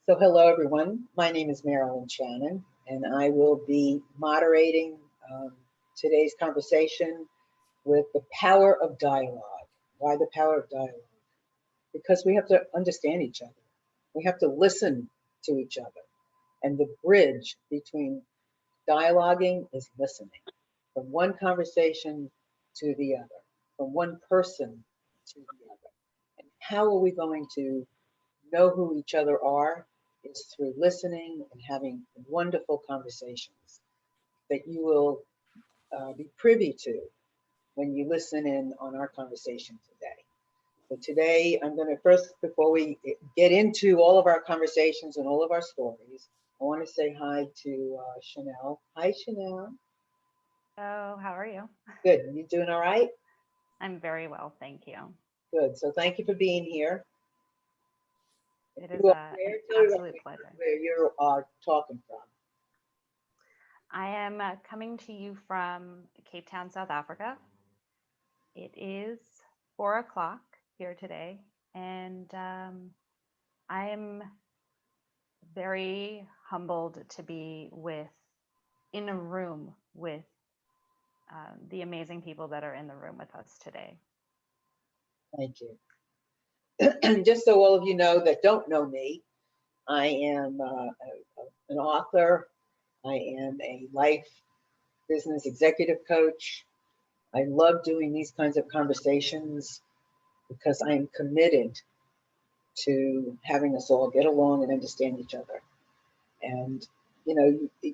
So hello, everyone. My name is Marilyn Shannon, and I will be moderating today's conversation with the power of dialogue. Why the power of dialogue? Because we have to understand each other. We have to listen to each other. And the bridge between dialoguing is listening. From one conversation to the other, from one person to the other. And how are we going to know who each other are? Is through listening and having wonderful conversations that you will be privy to when you listen in on our conversation today. So today, I'm going to first, before we get into all of our conversations and all of our stories, I want to say hi to Chanel. Hi, Chanel. Oh, how are you? Good. You doing all right? I'm very well, thank you. Good. So thank you for being here. It is an absolute pleasure. Where you are talking from. I am coming to you from Cape Town, South Africa. It is 4 o'clock here today, and I am very humbled to be in a room with the amazing people that are in the room with us today. Thank you. Just so all of you know that don't know me, I am an author. I am a life business executive coach. I love doing these kinds of conversations because I am committed to having us all get along and understand each other. And, you know,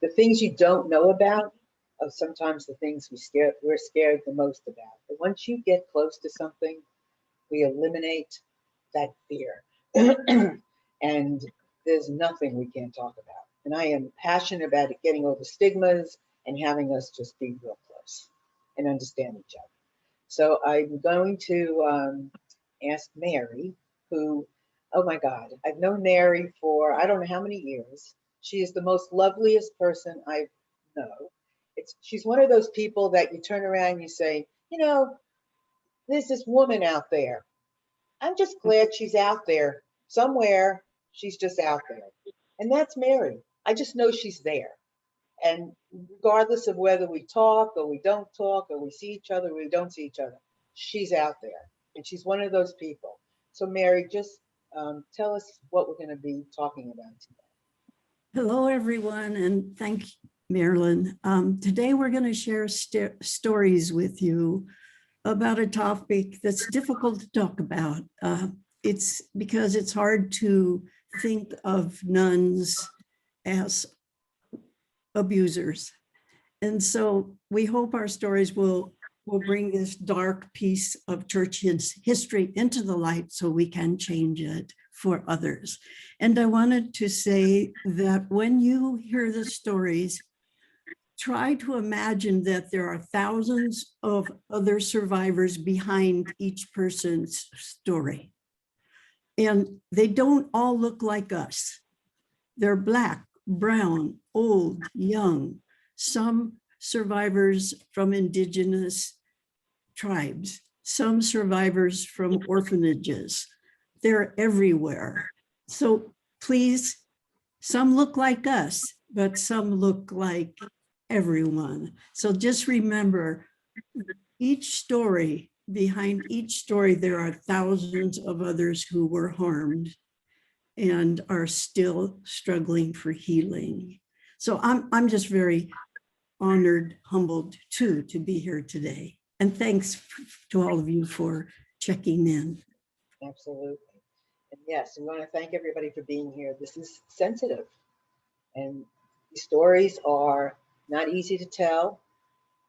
the things you don't know about are sometimes the things we're scared the most about. But once you get close to something, we eliminate that fear. And there's nothing we can't talk about. And I am passionate about it, getting over stigmas and having us just be real close and understand each other. So I'm going to ask Mary, who, oh my God, I've known Mary for I don't know how many years. She is the most loveliest person I know. She's one of those people that you turn around and you say, you know, there's this woman out there. I'm just glad she's out there somewhere. She's just out there. And that's Mary. I just know she's there. And regardless of whether we talk or we don't talk or we see each other or we don't see each other, she's out there. And she's one of those people. So Mary, just tell us what we're going to be talking about today. Hello, everyone, and thank you, Marilyn. Today we're going to share stories with you about a topic that's difficult to talk about. It's because it's hard to think of nuns as abusers. And so we hope our stories will bring this dark piece of church history into the light so we can change it for others. And I wanted to say that when you hear the stories, try to imagine that there are thousands of other survivors behind each person's story. And they don't all look like us. They're Black, brown, old, young, some survivors from indigenous tribes, some survivors from orphanages. They're everywhere. So please, some look like us, but some look like everyone. So just remember, each story, behind each story, there are thousands of others who were harmed and are still struggling for healing. So I'm just very honored, humbled too, to be here today. And thanks to all of you for checking in. Absolutely. And yes, we want to thank everybody for being here. This is sensitive. And these stories are not easy to tell,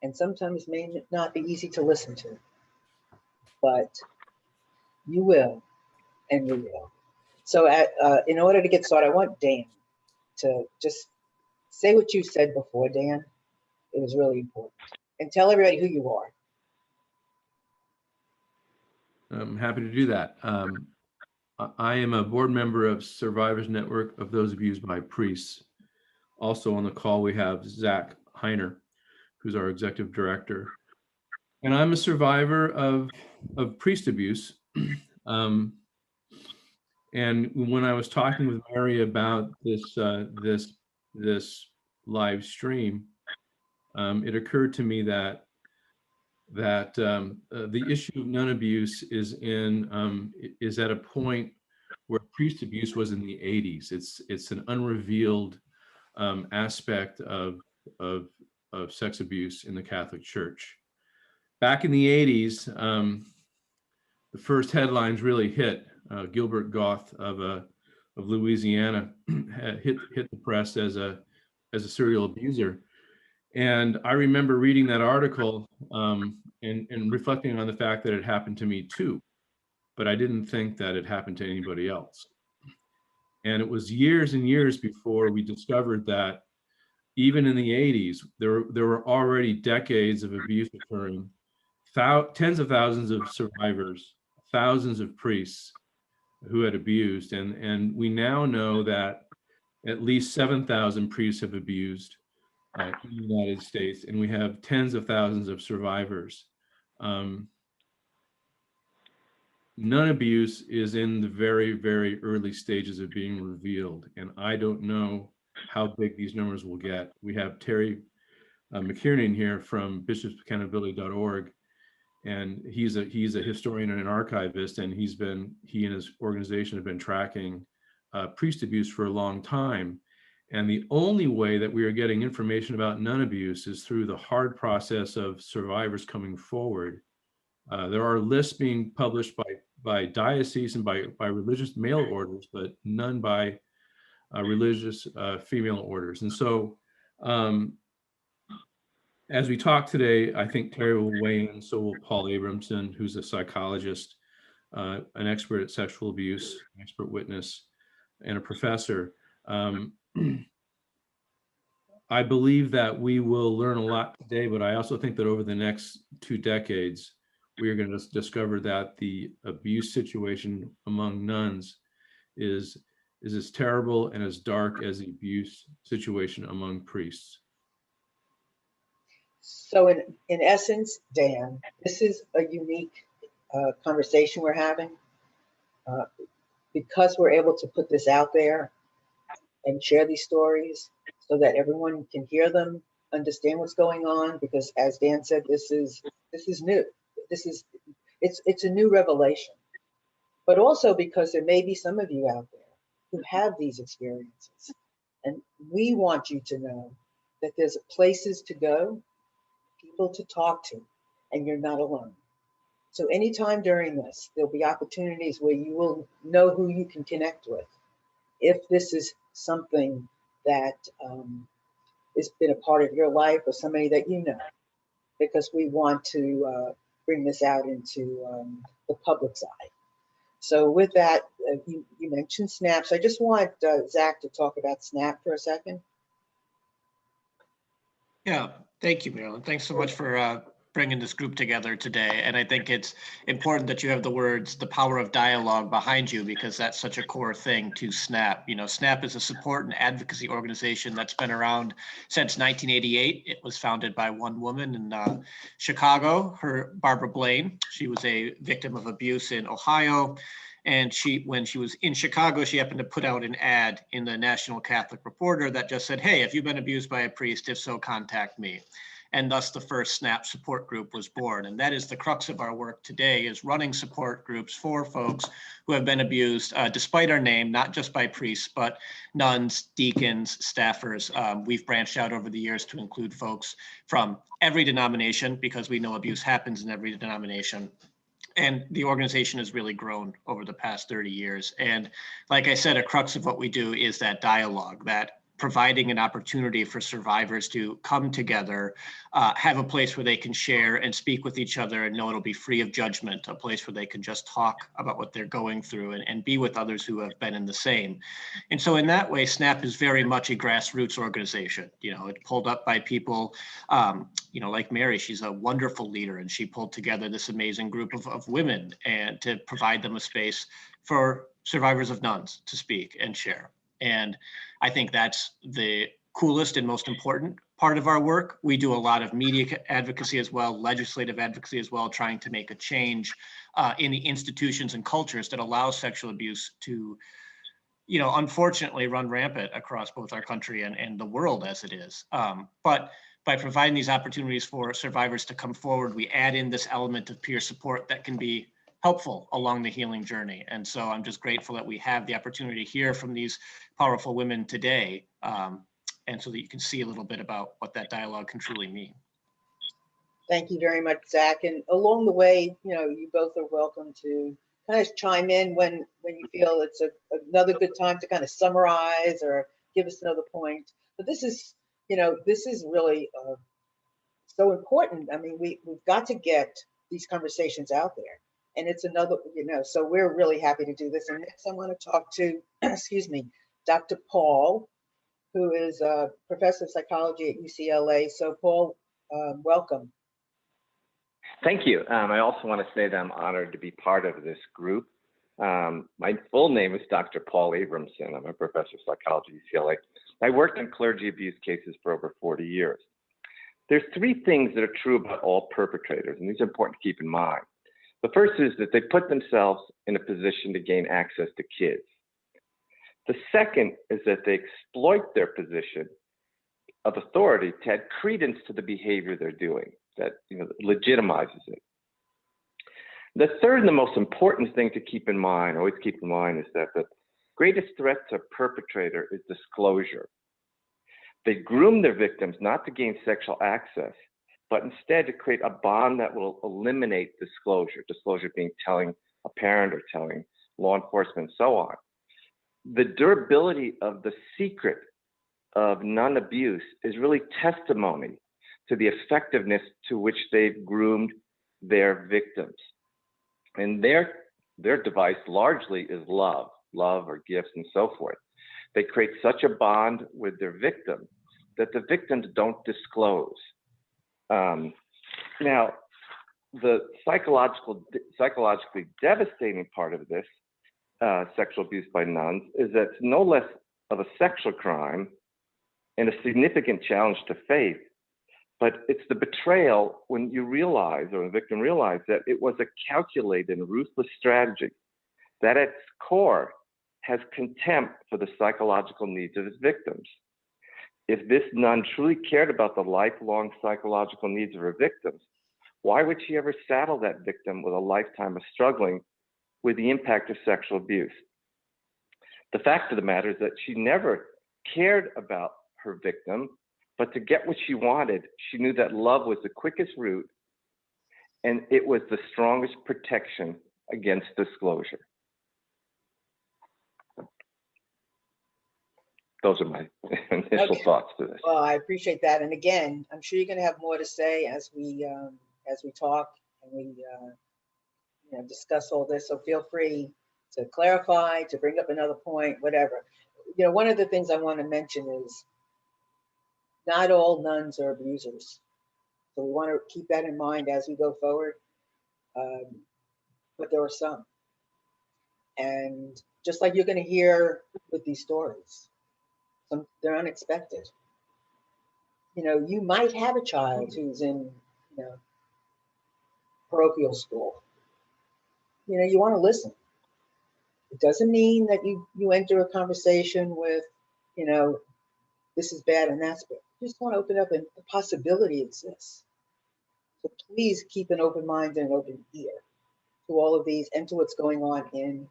and sometimes may not be easy to listen to. But you will, and we will. So in order to get started, I want Dan to just say what you said before, Dan. It was really important. And tell everybody who you are. I'm happy to do that. I am a board member of Survivors Network of Those Abused by Priests. Also on the call, we have Zach Heiner, who's our executive director. And I'm a survivor of priest abuse. And when I was talking with Mary about this this live stream, it occurred to me that the issue of nun abuse is at a point where priest abuse was in the 80s. It's an unrevealed aspect of sex abuse in the Catholic Church. Back in the 80s, the first headlines really hit. Gilbert Goth of Louisiana hit the press as a serial abuser. And I remember reading that article and reflecting on the fact that it happened to me too, but I didn't think that it happened to anybody else. And it was years and years before we discovered that even in the 80s, there were already decades of abuse occurring, tens of thousands of survivors, thousands of priests who had abused. And we now know that at least 7,000 priests have abused in the United States, and we have tens of thousands of survivors. Nun abuse is in the very, very early stages of being revealed, and I don't know how big these numbers will get. We have Terry McKiernan here from bishopsaccountability.org, and he's a historian and an archivist, and he and his organization have been tracking priest abuse for a long time. And the only way that we are getting information about nun abuse is through the hard process of survivors coming forward. There are lists being published by diocese and by religious male orders, but none by religious female orders. And so as we talk today, I think Terry will weigh in, so will Paul Abramson, who's a psychologist, an expert at sexual abuse, an expert witness, and a professor. I believe that we will learn a lot today, but I also think that over the next 2 decades, we are going to discover that the abuse situation among nuns is as terrible and as dark as the abuse situation among priests. So in essence, Dan, this is a unique conversation we're having because we're able to put this out there and share these stories so that everyone can hear them, understand what's going on. Because as Dan said, this is new. It's a new revelation. But also because there may be some of you out there who have these experiences, and we want you to know that there's places to go, people to talk to, and you're not alone. So anytime during this, there'll be opportunities where you will know who you can connect with if this is something that has been a part of your life or somebody that you know, because we want to bring this out into the public's eye. So with that, you mentioned SNAP. So I just want Zach to talk about SNAP for a second. Yeah, thank you, Marilyn. Thanks so much for bringing this group together today. And I think it's important that you have the words, the power of dialogue behind you, because that's such a core thing to SNAP. You know, SNAP is a support and advocacy organization that's been around since 1988. It was founded by one woman in Chicago, Barbara Blaine. She was a victim of abuse in Ohio. And when she was in Chicago, she happened to put out an ad in the National Catholic Reporter that just said, hey, if you've been abused by a priest, if so, contact me. And thus the first SNAP support group was born. And that is the crux of our work today, is running support groups for folks who have been abused, despite our name, not just by priests, but nuns, deacons, staffers. We've branched out over the years to include folks from every denomination, because we know abuse happens in every denomination. And the organization has really grown over the past 30 years. And like I said, a crux of what we do is that dialogue, that providing an opportunity for survivors to come together, have a place where they can share and speak with each other and know it'll be free of judgment, a place where they can just talk about what they're going through and be with others who have been in the same. And so in that way, SNAP is very much a grassroots organization. You know, it's pulled up by people, you know, like Mary. She's a wonderful leader, and she pulled together this amazing group of women and to provide them a space for survivors of nuns to speak and share. And I think that's the coolest and most important part of our work. We do a lot of media advocacy as well, legislative advocacy as well, trying to make a change in the institutions and cultures that allow sexual abuse to, unfortunately run rampant across both our country and the world as it is. But by providing these opportunities for survivors to come forward, we add in this element of peer support that can be helpful along the healing journey. And so I'm just grateful that we have the opportunity to hear from these powerful women today. And so that you can see a little bit about what that dialogue can truly mean. Thank you very much, Zach. And along the way, you both are welcome to kind of chime in when you feel it's another good time to kind of summarize or give us another point. But this is, this is really so important. I mean, we've got to get these conversations out there. And it's another, so we're really happy to do this. And next I want to talk to, excuse me, Dr. Paul, who is a professor of psychology at UCLA. So Paul, welcome. Thank you. I also want to say that I'm honored to be part of this group. My full name is Dr. Paul Abramson. I'm a professor of psychology at UCLA. I worked on clergy abuse cases for over 40 years. There's three things that are true about all perpetrators, and these are important to keep in mind. The first is that they put themselves in a position to gain access to kids. The second is that they exploit their position of authority to add credence to the behavior they're doing, that legitimizes it. The third and the most important thing to keep in mind, always keep in mind, is that the greatest threat to a perpetrator is disclosure. They groom their victims not to gain sexual access, but instead to create a bond that will eliminate disclosure, disclosure being telling a parent or telling law enforcement and so on. The durability of the secret of nun abuse is really testimony to the effectiveness to which they've groomed their victims. And their device largely is love or gifts and so forth. They create such a bond with their victim that the victims don't disclose. Now, the psychologically devastating part of this sexual abuse by nuns is that it's no less of a sexual crime and a significant challenge to faith, but it's the betrayal when you realize, or the victim realizes, that it was a calculated and ruthless strategy that at its core has contempt for the psychological needs of its victims. If this nun truly cared about the lifelong psychological needs of her victims, why would she ever saddle that victim with a lifetime of struggling with the impact of sexual abuse? The fact of the matter is that she never cared about her victim, but to get what she wanted, she knew that love was the quickest route and it was the strongest protection against disclosure. Those are my initial thoughts to this. Well, I appreciate that. And again, I'm sure you're going to have more to say as we talk and we discuss all this. So feel free to clarify, to bring up another point, whatever. One of the things I want to mention is not all nuns are abusers. So we want to keep that in mind as we go forward. But there are some. And just like you're going to hear with these stories, they're unexpected. You might have a child who's in parochial school. You want to listen. It doesn't mean that you enter a conversation with, this is bad and that's bad. You just want to open up, and the possibility exists. So please keep an open mind and an open ear to all of these and to what's going on in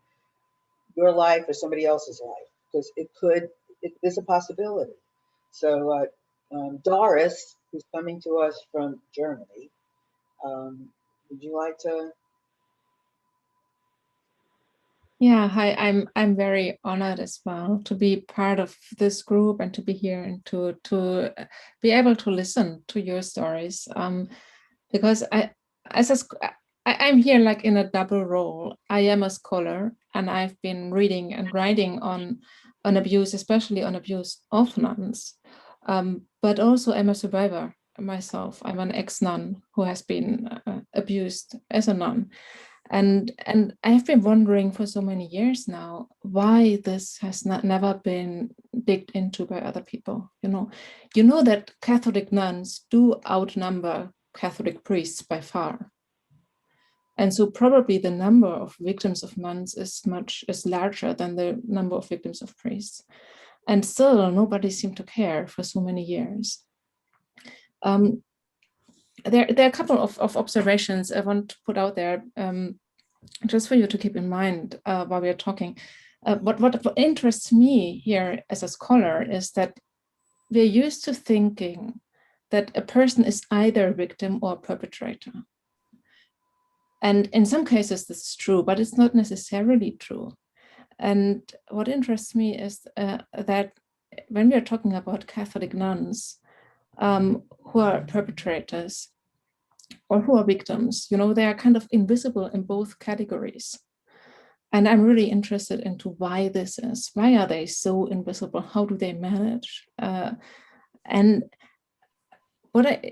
your life or somebody else's life, because there's a possibility. So Doris, who's coming to us from Germany, would you like to? Yeah, hi, I'm very honored as well to be part of this group and to be here and to be able to listen to your stories. Because I'm here like in a double role. I am a scholar and I've been reading and writing on abuse, especially on abuse of nuns, but also I'm a survivor myself. I'm an ex-nun who has been abused as a nun. And I have been wondering for so many years now why this has never been digged into by other people. You know that Catholic nuns do outnumber Catholic priests by far. And so probably the number of victims of nuns is larger than the number of victims of priests. And still nobody seemed to care for so many years. There are a couple of observations I want to put out there just for you to keep in mind while we are talking. What interests me here as a scholar is that we're used to thinking that a person is either a victim or a perpetrator. And in some cases this is true, but it's not necessarily true. And what interests me is that when we are talking about Catholic nuns who are perpetrators or who are victims, they are kind of invisible in both categories. And I'm really interested into why this is. Why are they so invisible? How do they manage? And what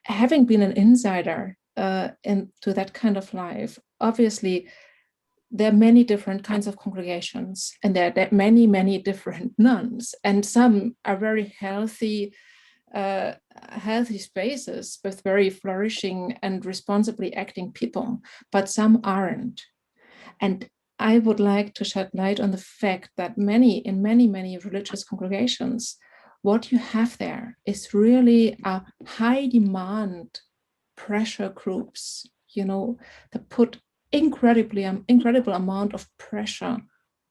having been an insider into that kind of life, obviously there are many different kinds of congregations, and there are many, many different nuns, and some are very healthy spaces with very flourishing and responsibly acting people, but some aren't. And I would like to shed light on the fact that in many religious congregations, what you have there is really a high demand pressure groups, that put incredible amount of pressure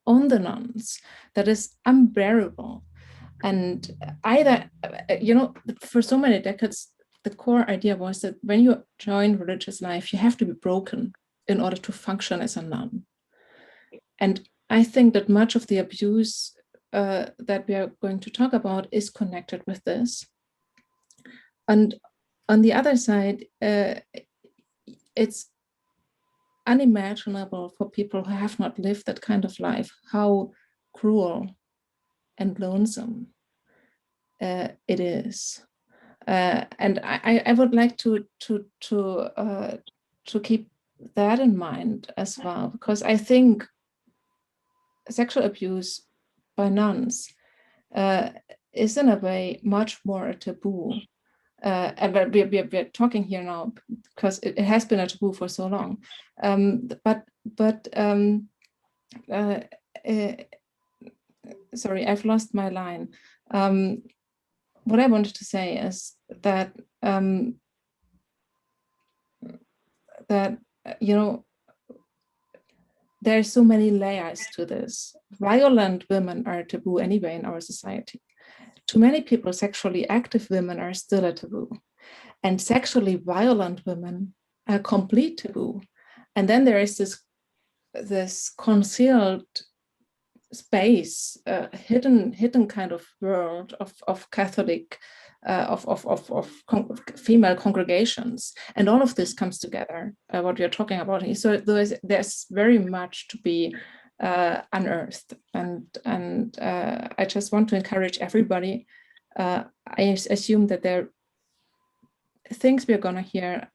on the nuns that is unbearable. And for so many decades, the core idea was that when you join religious life, you have to be broken in order to function as a nun. And I think that much of the abuse that we are going to talk about is connected with this. And on the other side, it's unimaginable for people who have not lived that kind of life, how cruel and lonesome it is. And I would like to keep that in mind as well, because I think sexual abuse by nuns is in a way much more a taboo. And we're talking here now because it has been a taboo for so long. Sorry, I've lost my line. What I wanted to say is that there are so many layers to this. Violent women are a taboo anyway in our society. To many people, sexually active women are still a taboo, and sexually violent women are a complete taboo. And then there is this concealed space, hidden kind of world of Catholic, of female congregations, and all of this comes together. What we are talking about here. So there's very much to be unearthed, and I just want to encourage everybody. I assume that there things we're gonna hear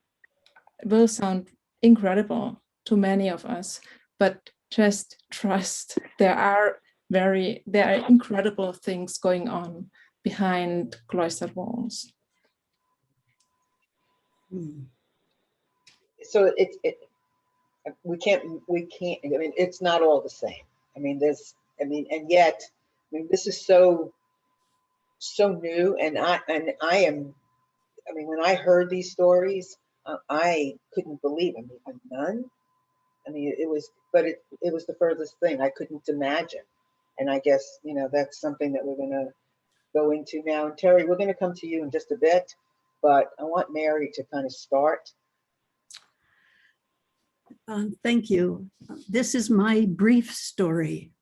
will sound incredible to many of us, but just trust there are incredible things going on behind cloistered walls. So we can't, I mean, it's not all the same. I mean, and yet, this is so new, and I am, when I heard these stories, I couldn't believe, a nun? It was the furthest thing I couldn't imagine. And I guess, that's something that we're gonna go into now. And Terry, we're gonna come to you in just a bit, but I want Mary to kind of start. Thank you. This is my brief story.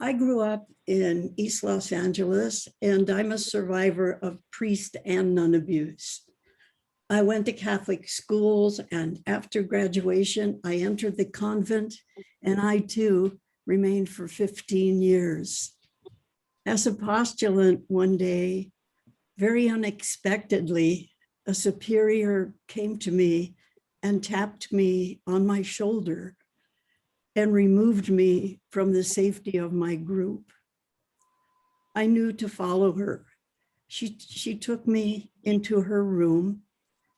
I grew up in East Los Angeles, and I'm a survivor of priest and nun abuse. I went to Catholic schools, and after graduation, I entered the convent, and I too remained for 15 years. As a postulant one day, very unexpectedly, a superior came to me and tapped me on my shoulder and removed me from the safety of my group. I knew to follow her. She took me into her room.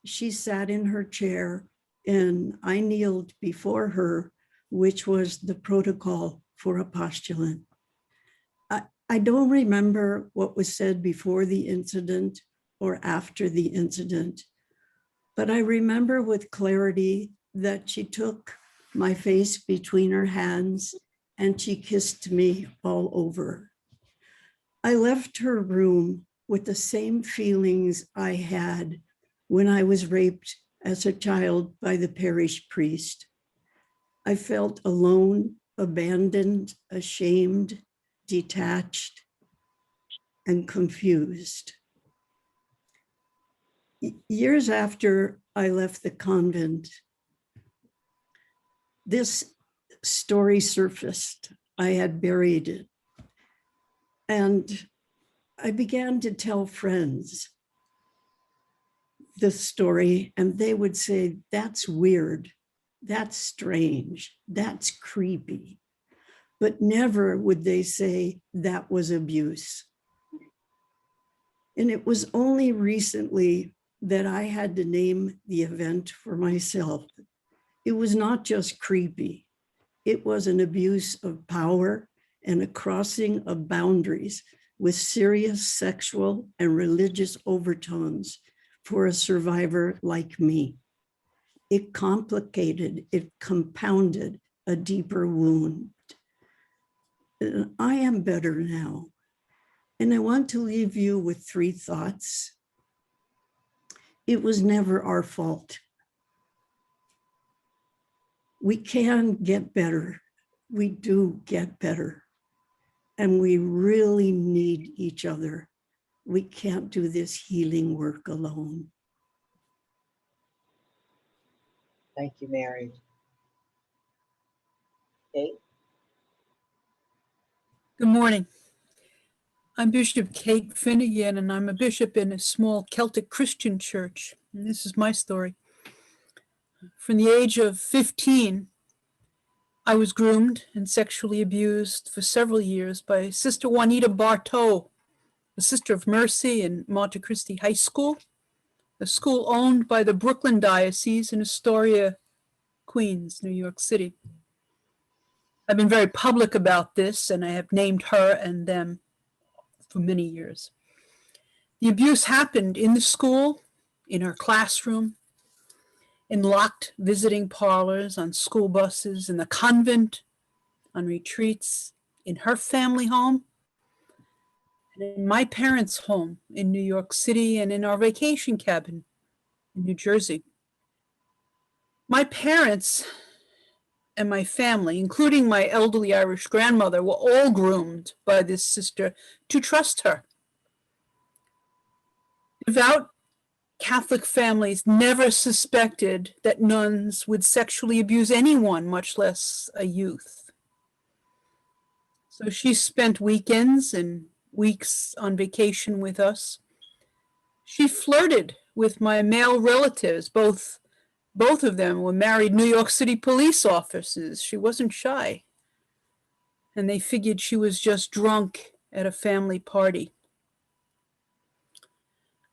She sat in her chair and I kneeled before her, which was the protocol for a postulant. I don't remember what was said before the incident or after the incident, but I remember with clarity that she took my face between her hands and she kissed me all over. I left her room with the same feelings I had when I was raped as a child by the parish priest. I felt alone, abandoned, ashamed, detached, and confused. Years after I left the convent, this story surfaced. I had buried it. And I began to tell friends the story, and they would say, that's weird, that's strange, that's creepy. But never would they say that was abuse. And it was only recently that I had to name the event for myself. It was not just creepy. It was an abuse of power and a crossing of boundaries with serious sexual and religious overtones for a survivor like me. It complicated, it compounded a deeper wound. I am better now. And I want to leave you with 3 thoughts. It was never our fault. We can get better. We do get better. And we really need each other. We can't do this healing work alone. Thank you, Mary. Kate? Good morning. I'm Bishop Kate Finnegan, and I'm a bishop in a small Celtic Christian church. And this is my story. From the age of 15, I was groomed and sexually abused for several years by Sister Juanita Bartow, a Sister of Mercy in Monte Cristi High School, a school owned by the Brooklyn Diocese in Astoria, Queens, New York City. I've been very public about this, and I have named her and them for many years. The abuse happened in the school, in her classroom, in locked visiting parlors, on school buses, in the convent, on retreats, in her family home, and in my parents' home in New York City, and in our vacation cabin in New Jersey. My parents and my family, including my elderly Irish grandmother, were all groomed by this sister to trust her. Devout Catholic families never suspected that nuns would sexually abuse anyone, much less a youth. So she spent weekends and weeks on vacation with us. She flirted with my male relatives. Both of them were married New York City police officers. She wasn't shy. And they figured she was just drunk at a family party.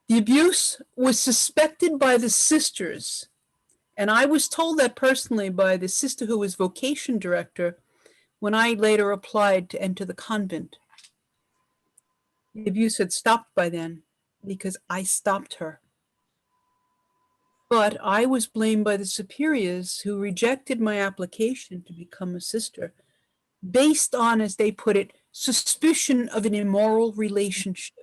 The abuse was suspected by the sisters, and I was told that personally by the sister who was vocation director when I later applied to enter the convent. The abuse had stopped by then because I stopped her. But I was blamed by the superiors who rejected my application to become a sister based on, as they put it, suspicion of an immoral relationship.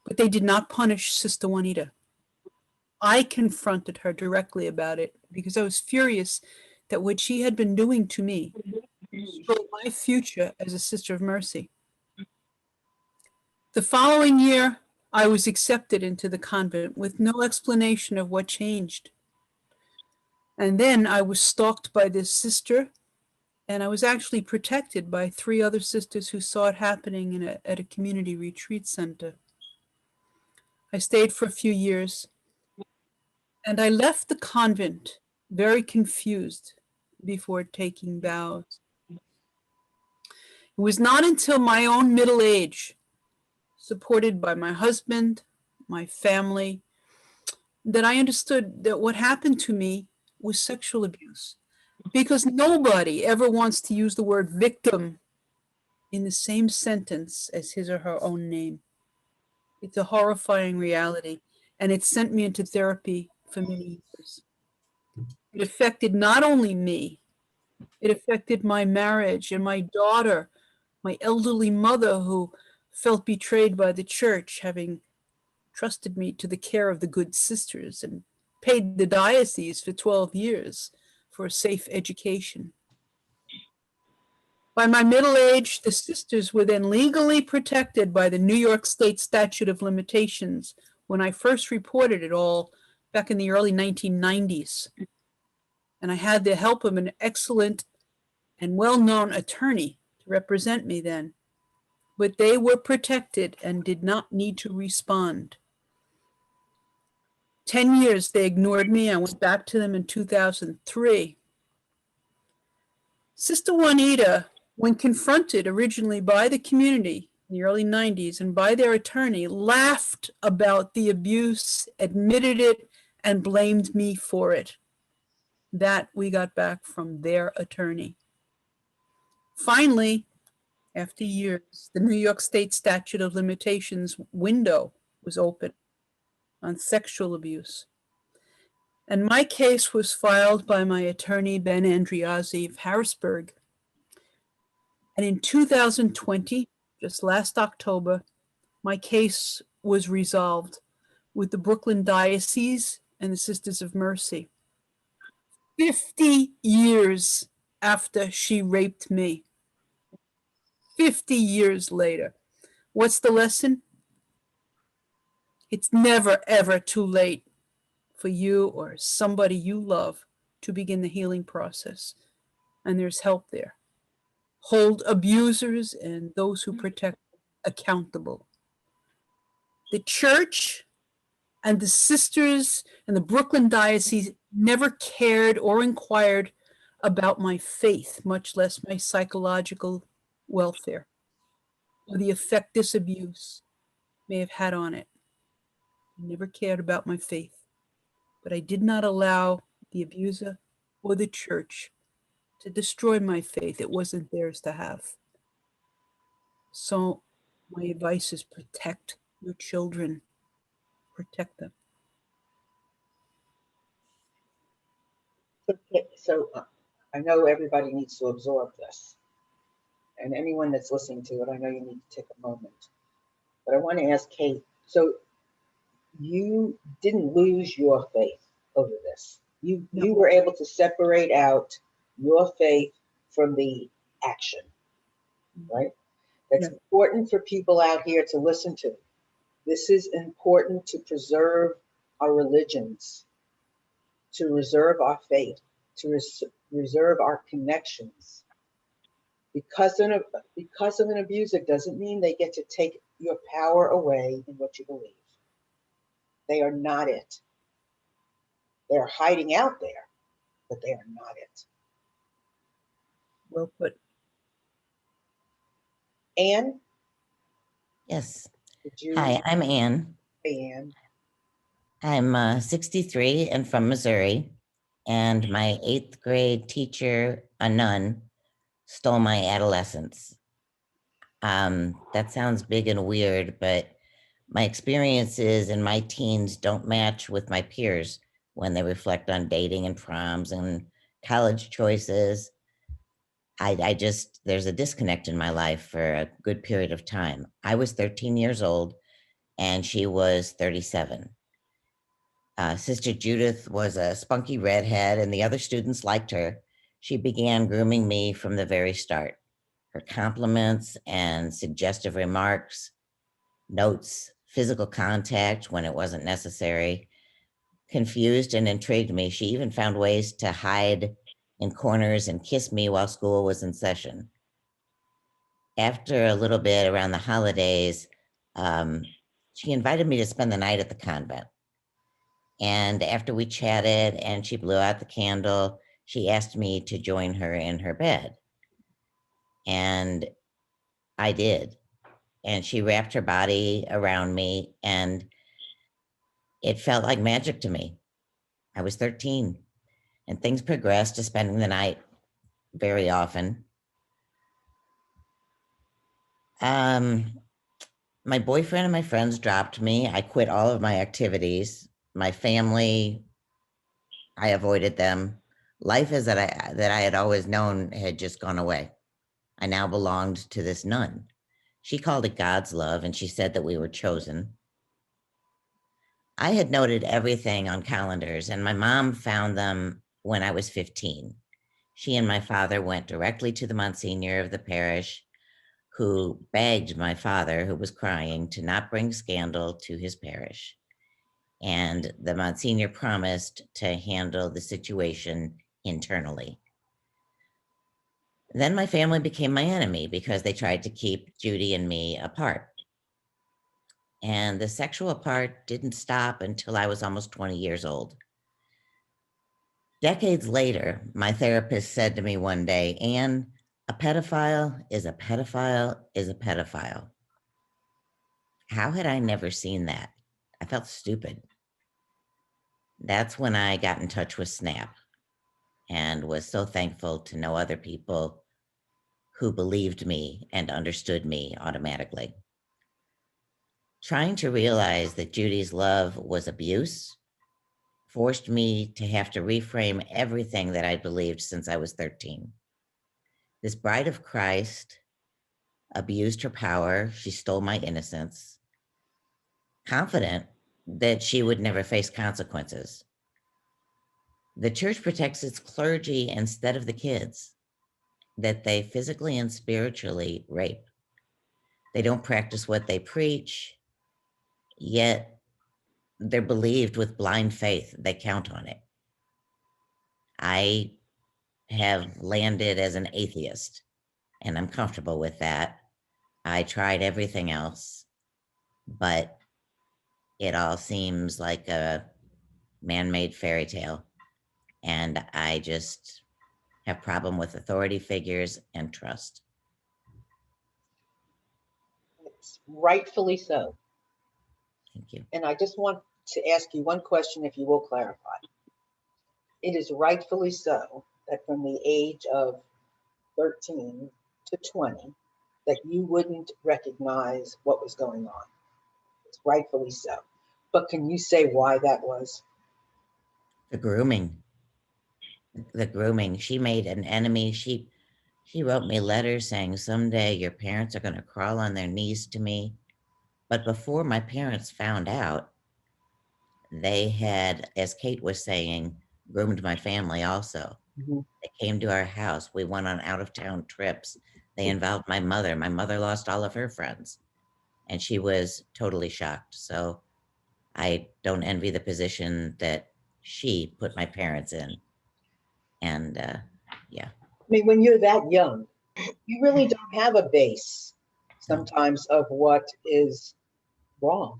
But they did not punish Sister Juanita. I confronted her directly about it because I was furious that what she had been doing to me spoiled my future as a Sister of Mercy. The following year, I was accepted into the convent with no explanation of what changed. And then I was stalked by this sister, and I was actually protected by 3 other sisters who saw it happening at a community retreat center. I stayed for a few years. And I left the convent very confused before taking vows. It was not until my own middle age, supported by my husband, my family, that I understood that what happened to me was sexual abuse. Because nobody ever wants to use the word victim in the same sentence as his or her own name. It's a horrifying reality, and it sent me into therapy for many years. It affected not only me, it affected my marriage and my daughter, my elderly mother who felt betrayed by the church, having trusted me to the care of the good sisters and paid the diocese for 12 years for a safe education. By my middle age, the sisters were then legally protected by the New York State statute of limitations when I first reported it all back in the early 1990s. And I had the help of an excellent and well-known attorney to represent me then. But they were protected and did not need to respond. 10 years they ignored me. I went back to them in 2003. Sister Juanita, when confronted originally by the community in the early 90s and by their attorney, laughed about the abuse, admitted it, and blamed me for it. That we got back from their attorney. Finally, after years, the New York State statute of limitations window was open on sexual abuse. And my case was filed by my attorney, Ben Andriazzi of Harrisburg. And in 2020, just last October, my case was resolved with the Brooklyn Diocese and the Sisters of Mercy. 50 years after she raped me. 50 years later. What's the lesson? It's never, ever too late for you or somebody you love to begin the healing process. And there's help there. Hold abusers and those who protect accountable. The church and the sisters and the Brooklyn Diocese never cared or inquired about my faith, much less my psychological welfare, or the effect this abuse may have had on it. I never cared about my faith, but I did not allow the abuser or the church to destroy my faith. It wasn't theirs to have. So my advice is protect your children, protect them. Okay, so I know everybody needs to absorb this. And anyone that's listening to it, I know you need to take a moment. But I want to ask Kate, so you didn't lose your faith over this. You were able to separate out your faith from the action, right? That's important for people out here to listen to. This is important to preserve our religions, to reserve our faith, to reserve our connections. Because of an abuser doesn't mean they get to take your power away in what you believe. They are not it. They're hiding out there, but they are not it. Well put. Anne? Yes. Did you? Hi, I'm Anne. Hey, Anne. I'm 63 and from Missouri, and my 8th grade teacher, a nun, stole my adolescence. That sounds big and weird, but my experiences in my teens don't match with my peers when they reflect on dating and proms and college choices. There's a disconnect in my life for a good period of time. I was 13 years old and she was 37. Sister Judith was a spunky redhead and the other students liked her. She began grooming me from the very start. Her compliments and suggestive remarks, notes, physical contact when it wasn't necessary, confused and intrigued me. She even found ways to hide in corners and kiss me while school was in session. After a little bit around the holidays, she invited me to spend the night at the convent. And after we chatted and she blew out the candle, she asked me to join her in her bed. And I did. And she wrapped her body around me, and it felt like magic to me. I was 13, and things progressed to spending the night very often. My boyfriend and my friends dropped me. I quit all of my activities. My family, I avoided them. Life as that I had always known had just gone away. I now belonged to this nun. She called it God's love, and she said that we were chosen. I had noted everything on calendars, and my mom found them when I was 15. She and my father went directly to the Monsignor of the parish, who begged my father, who was crying, to not bring scandal to his parish. And the Monsignor promised to handle the situation internally. Then my family became my enemy because they tried to keep Judy and me apart. And the sexual part didn't stop until I was almost 20 years old. Decades later, my therapist said to me one day, "Anne, a pedophile is a pedophile is a pedophile." How had I never seen that? I felt stupid. That's when I got in touch with SNAP and was so thankful to know other people who believed me and understood me automatically. Trying to realize that Judy's love was abuse forced me to have to reframe everything that I believed since I was 13. This bride of Christ abused her power. She stole my innocence, confident that she would never face consequences. The church protects its clergy instead of the kids that they physically and spiritually rape. They don't practice what they preach, yet they're believed with blind faith. They count on it. I have landed as an atheist, and I'm comfortable with that. I tried everything else, but it all seems like a man-made fairy tale. And I just have problem with authority figures and trust. It's rightfully so. Thank you. And I just want to ask you one question, if you will clarify. It is rightfully so that from the age of 13 to 20, that you wouldn't recognize what was going on. It's rightfully so. But can you say why that was? The grooming. The grooming. She made an enemy. She wrote me letters saying, "Someday your parents are going to crawl on their knees to me." But before my parents found out, they had, as Kate was saying, groomed my family also. Mhm. They came to our house. We went on out-of-town trips. They involved my mother. My mother lost all of her friends, and she was totally shocked. So I don't envy the position that she put my parents in. And yeah. I mean, when you're that young, you really don't have a base sometimes of what is wrong.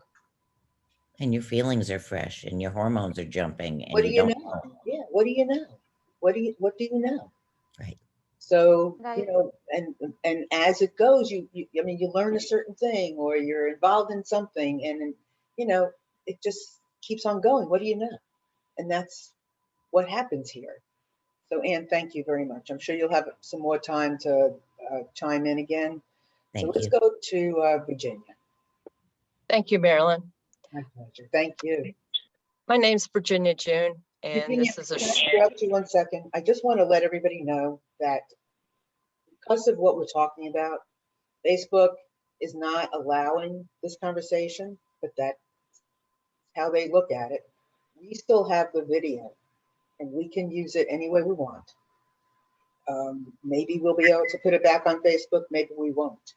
And your feelings are fresh and your hormones are jumping and What do you you don't know? Yeah, what do you know? What do you know? Right. So, Right. you know, and as it goes, I mean, you learn a certain thing or you're involved in something and, you know, it just keeps on going. What do you know? And that's what happens here. So, Anne, thank you very much. I'm sure you'll have some more time to chime in again. So Thank let's you. go to Virginia. Thank you, Marilyn. My pleasure. Thank you. My name's Virginia June, and Virginia, this is a can I interrupt you 1 second? I just want to let everybody know that because of what we're talking about, Facebook is not allowing this conversation, but that's how they look at it. We still have the video and we can use it any way we want. Maybe we'll be able to put it back on Facebook, maybe we won't,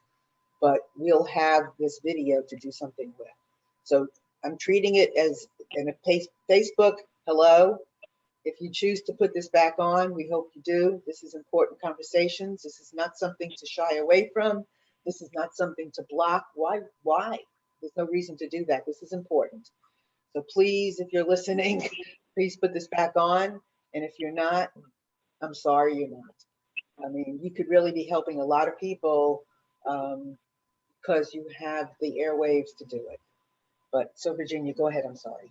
but we'll have this video to do something with. So I'm treating it as in a Facebook, hello. If you choose to put this back on, we hope you do. This is important conversations. This is not something to shy away from. This is not something to block. Why? There's no reason to do that. This is important. So please, if you're listening, please put this back on. And if you're not, I'm sorry you're not. I mean, you could really be helping a lot of people because you have the airwaves to do it. But so Virginia, go ahead, I'm sorry.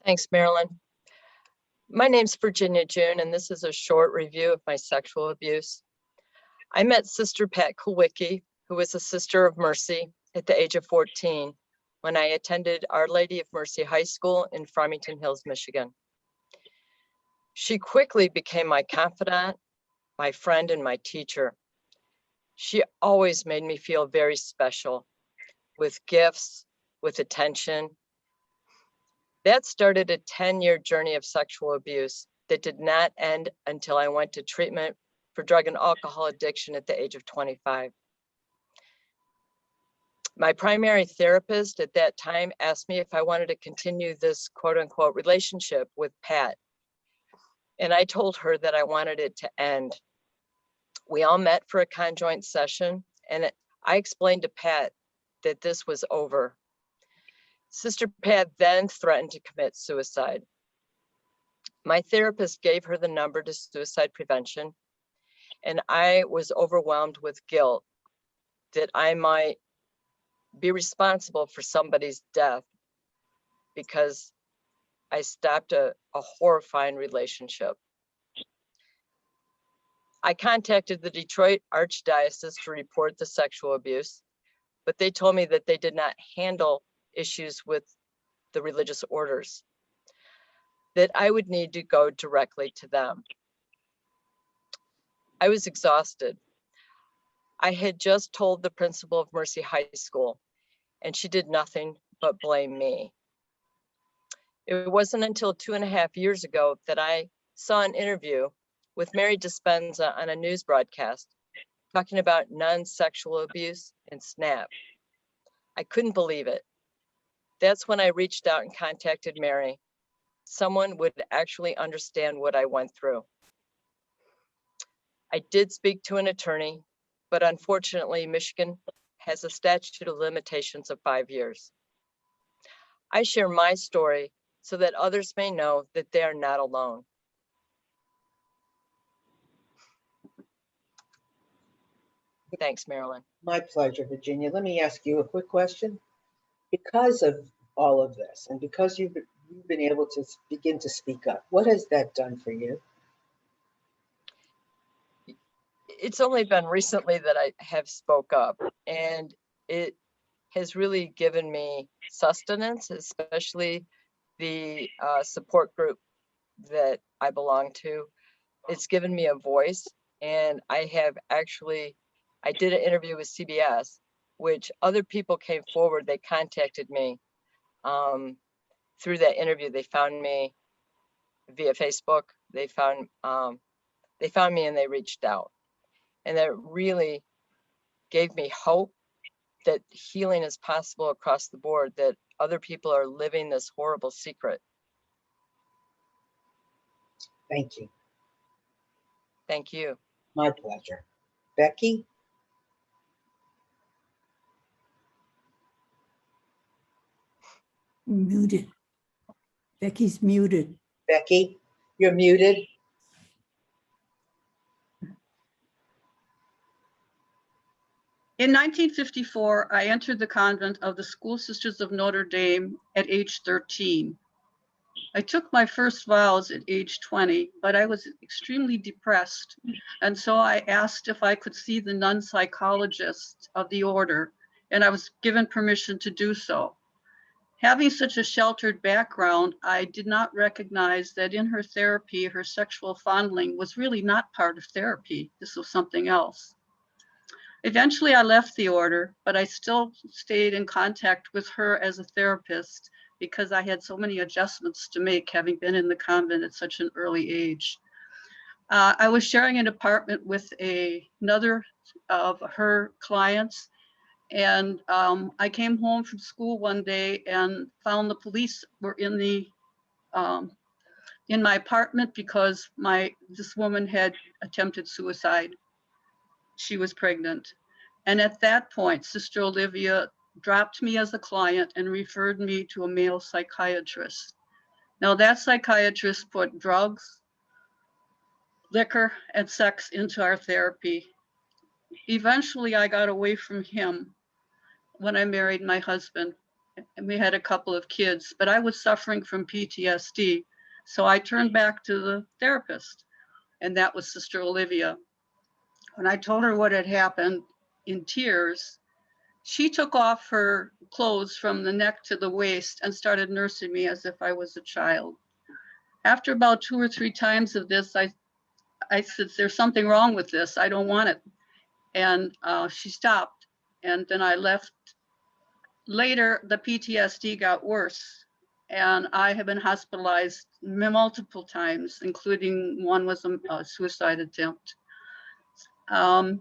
Thanks, Marilyn. My name's Virginia June, and this is a short review of my sexual abuse. I met Sister Pat Kulwicki, who was a Sister of Mercy, at the age of 14 when I attended Our Lady of Mercy High School in Farmington Hills, Michigan. She quickly became my confidant, my friend, and my teacher. She always made me feel very special, with gifts, with attention. That started a 10-year journey of sexual abuse that did not end until I went to treatment for drug and alcohol addiction at the age of 25. My primary therapist at that time asked me if I wanted to continue this quote unquote relationship with Pat. And I told her that I wanted it to end. We all met for a conjoint session, and I explained to Pat that this was over. Sister Pat then threatened to commit suicide. My therapist gave her the number to suicide prevention, and I was overwhelmed with guilt that I might be responsible for somebody's death because I stopped a horrifying relationship. I contacted the Detroit Archdiocese to report the sexual abuse, but they told me that they did not handle issues with the religious orders, that I would need to go directly to them. I was exhausted. I had just told the principal of Mercy High School, and she did nothing but blame me. It wasn't until 2.5 years ago that I saw an interview with Mary Dispenza on a news broadcast talking about nuns' sexual abuse and SNAP. I couldn't believe it. That's when I reached out and contacted Mary. Someone would actually understand what I went through. I did speak to an attorney, but unfortunately, Michigan has a statute of limitations of 5 years. I share my story so that others may know that they are not alone. Thanks, Marilyn. My pleasure, Virginia. Let me ask you a quick question. Because of all of this, and because you've been able to begin to speak up, what has that done for you? It's only been recently that I have spoke up, and it has really given me sustenance, especially the support group that I belong to. It's given me a voice, and I did an interview with CBS, which other people came forward. They contacted me through that interview. They found me via Facebook. They found me and they reached out, and that really gave me hope that healing is possible across the board, that other people are living this horrible secret. Thank you. Thank you. My pleasure. Becky? Muted. Becky's muted. Becky, you're muted. In 1954, I entered the convent of the School Sisters of Notre Dame at age 13. I took my first vows at age 20, but I was extremely depressed. And so I asked if I could see the nun psychologist of the order, and I was given permission to do so. Having such a sheltered background, I did not recognize that in her therapy, her sexual fondling was really not part of therapy. This was something else. Eventually, I left the order, but I still stayed in contact with her as a therapist because I had so many adjustments to make, having been in the convent at such an early age. I was sharing an apartment with another of her clients, and I came home from school one day and found the police were in my apartment because this woman had attempted suicide. She was pregnant. And at that point, Sister Olivia dropped me as a client and referred me to a male psychiatrist. Now that psychiatrist put drugs, liquor, and sex into our therapy. Eventually, I got away from him when I married my husband, and we had a couple of kids, but I was suffering from PTSD. So I turned back to the therapist, and that was Sister Olivia. When I told her what had happened in tears, she took off her clothes from the neck to the waist and started nursing me as if I was a child. After about 2 or 3 times of this, I said, there's something wrong with this. I don't want it. And she stopped, and then I left. Later, the PTSD got worse, and I have been hospitalized multiple times, including one was a suicide attempt. A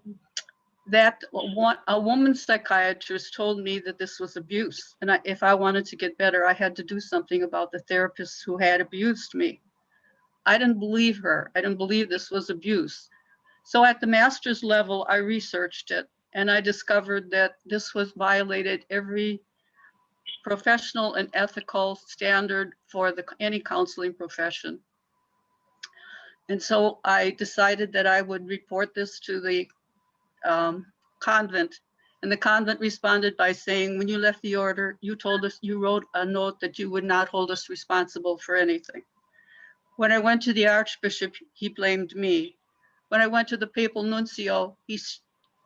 woman psychiatrist told me that this was abuse, and if I wanted to get better, I had to do something about the therapists who had abused me. I didn't believe her. I didn't believe this was abuse. So at the master's level, I researched it, and I discovered that this was violated every professional and ethical standard for any counseling profession. And so I decided that I would report this to the convent. And the convent responded by saying, when you left the order, you told us, you wrote a note that you would not hold us responsible for anything. When I went to the Archbishop, he blamed me. When I went to the papal nuncio, he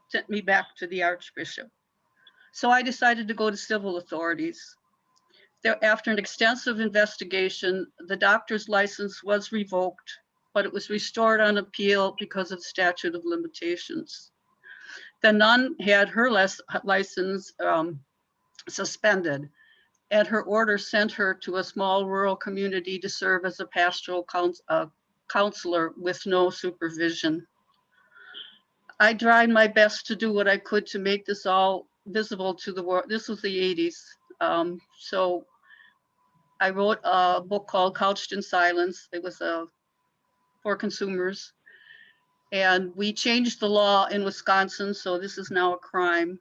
sent me back to the Archbishop. So I decided to go to civil authorities. After an extensive investigation, the doctor's license was revoked, but it was restored on appeal because of statute of limitations. The nun had her license suspended, and her order sent her to a small rural community to serve as a pastoral counselor with no supervision. I tried my best to do what I could to make this all visible to the world. This was the 80s. So I wrote a book called Couched in Silence. It was for consumers. And we changed the law in Wisconsin, so this is now a crime.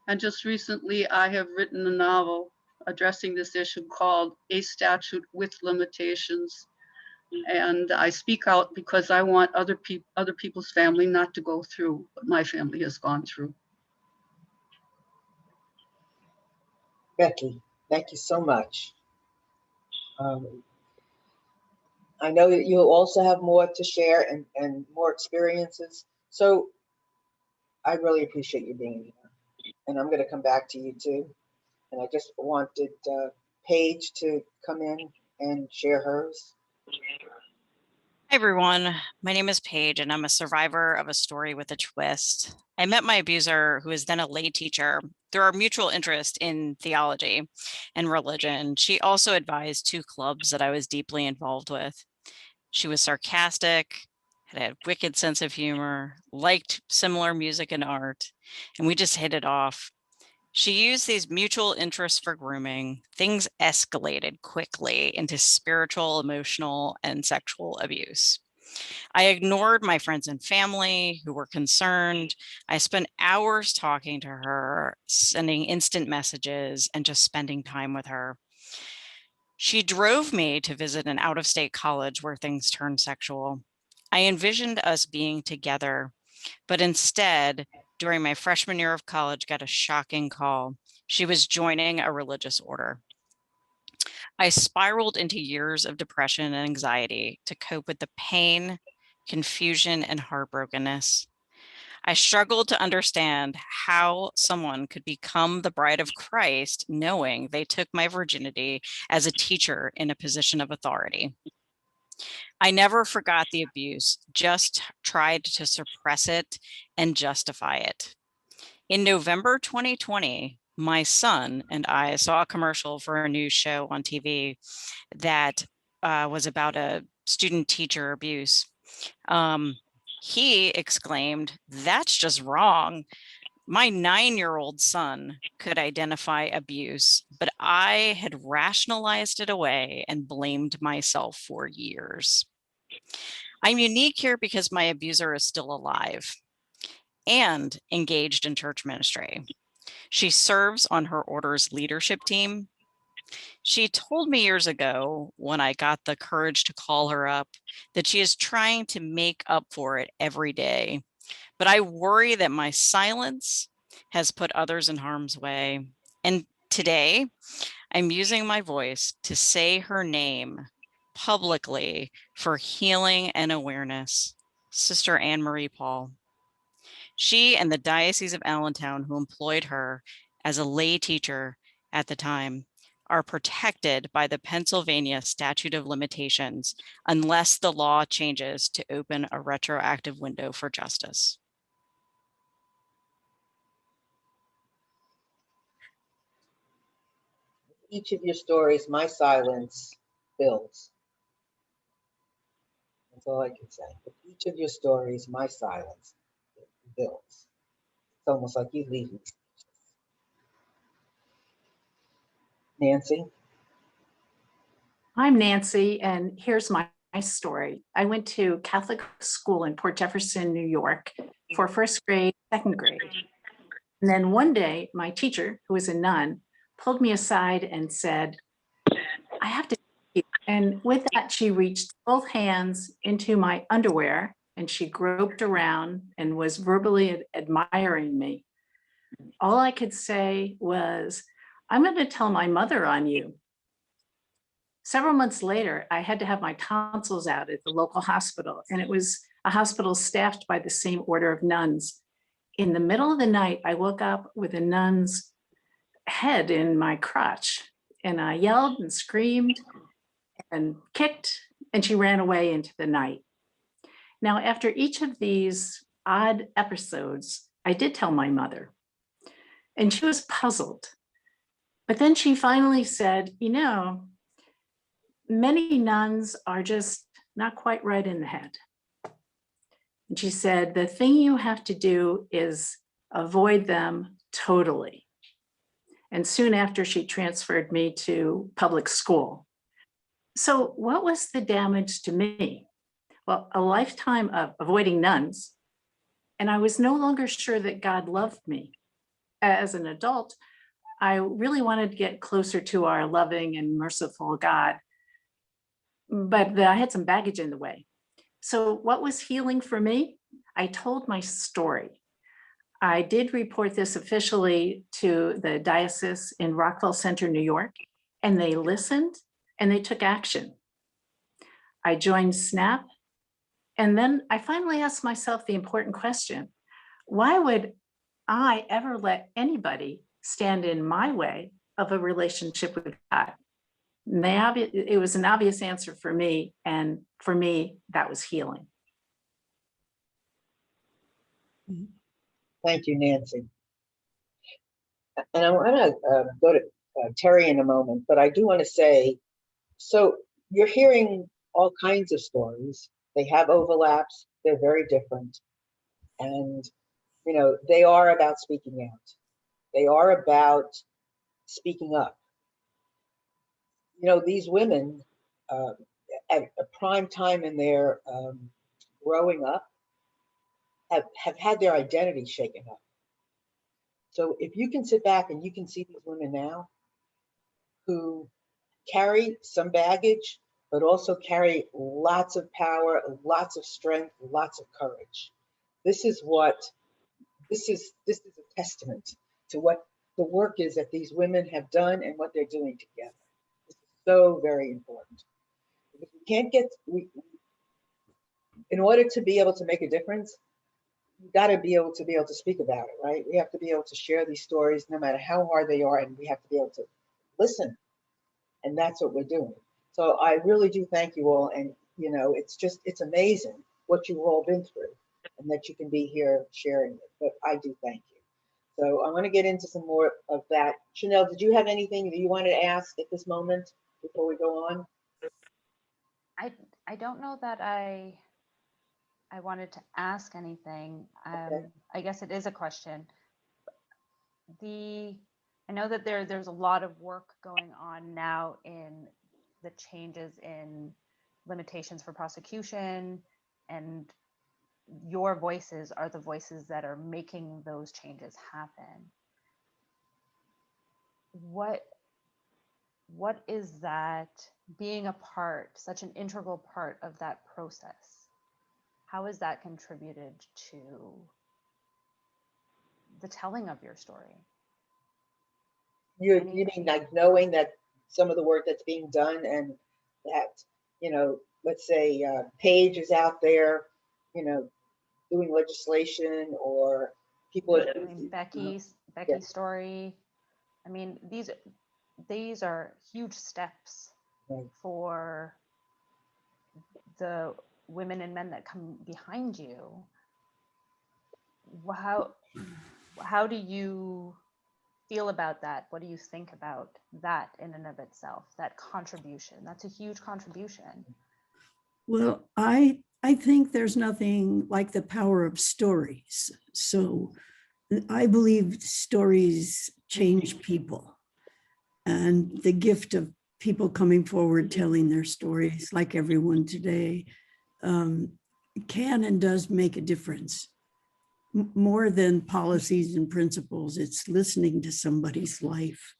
And just recently, I have written a novel addressing this issue called A Statute with Limitations. And I speak out because I want other people's family not to go through what my family has gone through. Becky, thank you so much. I know that you also have more to share and more experiences. So I really appreciate you being here. And I'm going to come back to you too. And I just wanted Paige to come in and share hers. Hi, everyone. My name is Paige, and I'm a survivor of a story with a twist. I met my abuser, who is then a lay teacher, through our mutual interest in theology and religion. She also advised 2 clubs that I was deeply involved with. She was sarcastic, had a wicked sense of humor, liked similar music and art, and we just hit it off. She used these mutual interests for grooming. Things escalated quickly into spiritual, emotional, and sexual abuse. I ignored my friends and family who were concerned. I spent hours talking to her, sending instant messages, and just spending time with her. She drove me to visit an out-of-state college where things turned sexual. I envisioned us being together, but instead, during my freshman year of college, got a shocking call. She was joining a religious order. I spiraled into years of depression and anxiety to cope with the pain, confusion, and heartbrokenness. I struggled to understand how someone could become the bride of Christ knowing they took my virginity as a teacher in a position of authority. I never forgot the abuse, just tried to suppress it and justify it. In November 2020, my son and I saw a commercial for a news show on TV that was about a student-teacher abuse. He exclaimed, "That's just wrong. My 9-year-old son could identify abuse, but I had rationalized it away and blamed myself for years." I'm unique here because my abuser is still alive and engaged in church ministry. She serves on her order's leadership team. She told me years ago, when I got the courage to call her up, that she is trying to make up for it every day. But I worry that my silence has put others in harm's way. And today, I'm using my voice to say her name publicly for healing and awareness. Sister Anne Marie Paul. She and the Diocese of Allentown, who employed her as a lay teacher at the time, are protected by the Pennsylvania Statute of Limitations unless the law changes to open a retroactive window for justice. Each of your stories, my silence builds. That's all I can say. With each of your stories, my silence builds. It's almost like you leave me. Nancy? I'm Nancy, and here's my story. I went to Catholic school in Port Jefferson, New York for first grade, second grade. And then one day, my teacher, who was a nun, pulled me aside and said, I have to teach you. And with that, she reached both hands into my underwear and she groped around and was verbally admiring me. All I could say was, I'm going to tell my mother on you. Several months later, I had to have my tonsils out at the local hospital, and it was a hospital staffed by the same order of nuns. In the middle of the night, I woke up with a nun's head in my crotch, and I yelled and screamed and kicked, and she ran away into the night. Now, after each of these odd episodes, I did tell my mother, and she was puzzled. But then she finally said, you know, many nuns are just not quite right in the head. And she said, the thing you have to do is avoid them totally. And soon after, she transferred me to public school. So what was the damage to me? Well, a lifetime of avoiding nuns. And I was no longer sure that God loved me. As an adult, I really wanted to get closer to our loving and merciful God. But I had some baggage in the way. So what was healing for me? I told my story. I did report this officially to the diocese in Rockville Center, New York, and they listened and they took action. I joined SNAP, and then I finally asked myself the important question, why would I ever let anybody stand in my way of a relationship with God? It was an obvious answer for me, and for me, that was healing. Thank you, Nancy. And I want to go to Terry in a moment, but I do want to say, so you're hearing all kinds of stories. They have overlaps. They're very different. And, you know, they are about speaking out. They are about speaking up. You know, these women at a prime time in their growing up have had their identity shaken up. So if you can sit back and you can see these women now who carry some baggage, but also carry lots of power, lots of strength, lots of courage. This is a testament to what the work is that these women have done and what they're doing together. This is so very important. Because in order to be able to make a difference, you got to be able to speak about it, right? We have to be able to share these stories no matter how hard they are, and we have to be able to listen. And that's what we're doing. So I really do thank you all. And, you know, it's amazing what you've all been through and that you can be here sharing it. But I do thank you. So I want to get into some more of that. Chanel, did you have anything that you wanted to ask at this moment before we go on? I don't know that I wanted to ask anything. Okay. I guess it is a question. I know that there's a lot of work going on now in the changes in limitations for prosecution, and your voices are the voices that are making those changes happen. what is that being a part, such an integral part of that process? How has that contributed to the telling of your story? You mean like knowing that some of the work that's being done, and that, let's say Paige is out there, doing legislation, or people. I mean, Becky's story. I mean, these are huge steps for the women and men that come behind you. How do you feel about that? What do you think about that in and of itself, that contribution? That's a huge contribution. Well, I think there's nothing like the power of stories. So I believe stories change people, and the gift of people coming forward telling their stories, like everyone today, can and does make a difference. More than policies and principles, it's listening to somebody's life.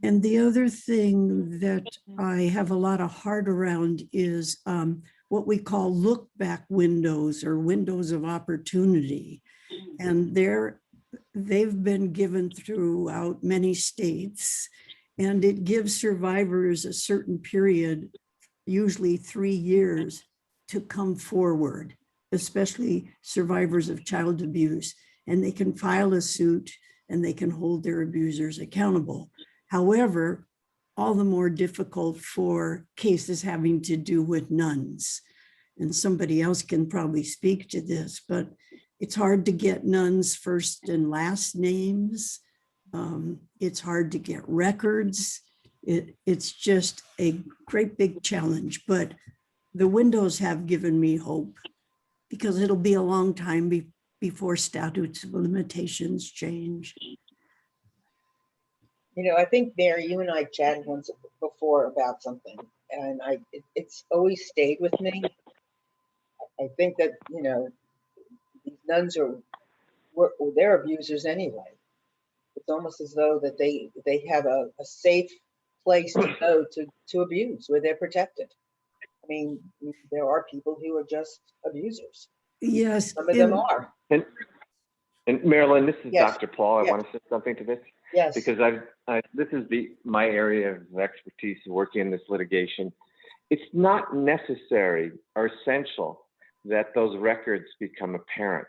And the other thing that I have a lot of heart around is what we call look back windows, or windows of opportunity. And they've been given throughout many states, and it gives survivors a certain period, usually 3 years, to come forward, especially survivors of child abuse, and they can file a suit and they can hold their abusers accountable. However, all the more difficult for cases having to do with nuns. And somebody else can probably speak to this, but it's hard to get nuns' first and last names. It's hard to get records. It's just a great big challenge, but the windows have given me hope, because it'll be a long time before statutes of limitations change. I think, Mary, you and I chatted once before about something, and it's always stayed with me. I think that, these nuns they're abusers anyway. It's almost as though that they have a safe place to go to abuse, where they're protected. I mean, there are people who are just abusers. Yes. Some of them are. And Marilyn, this is Yes. Dr. Paul. I Yes. want to say something to this. Yes. Because this is my area of expertise working in this litigation. It's not necessary or essential that those records become apparent,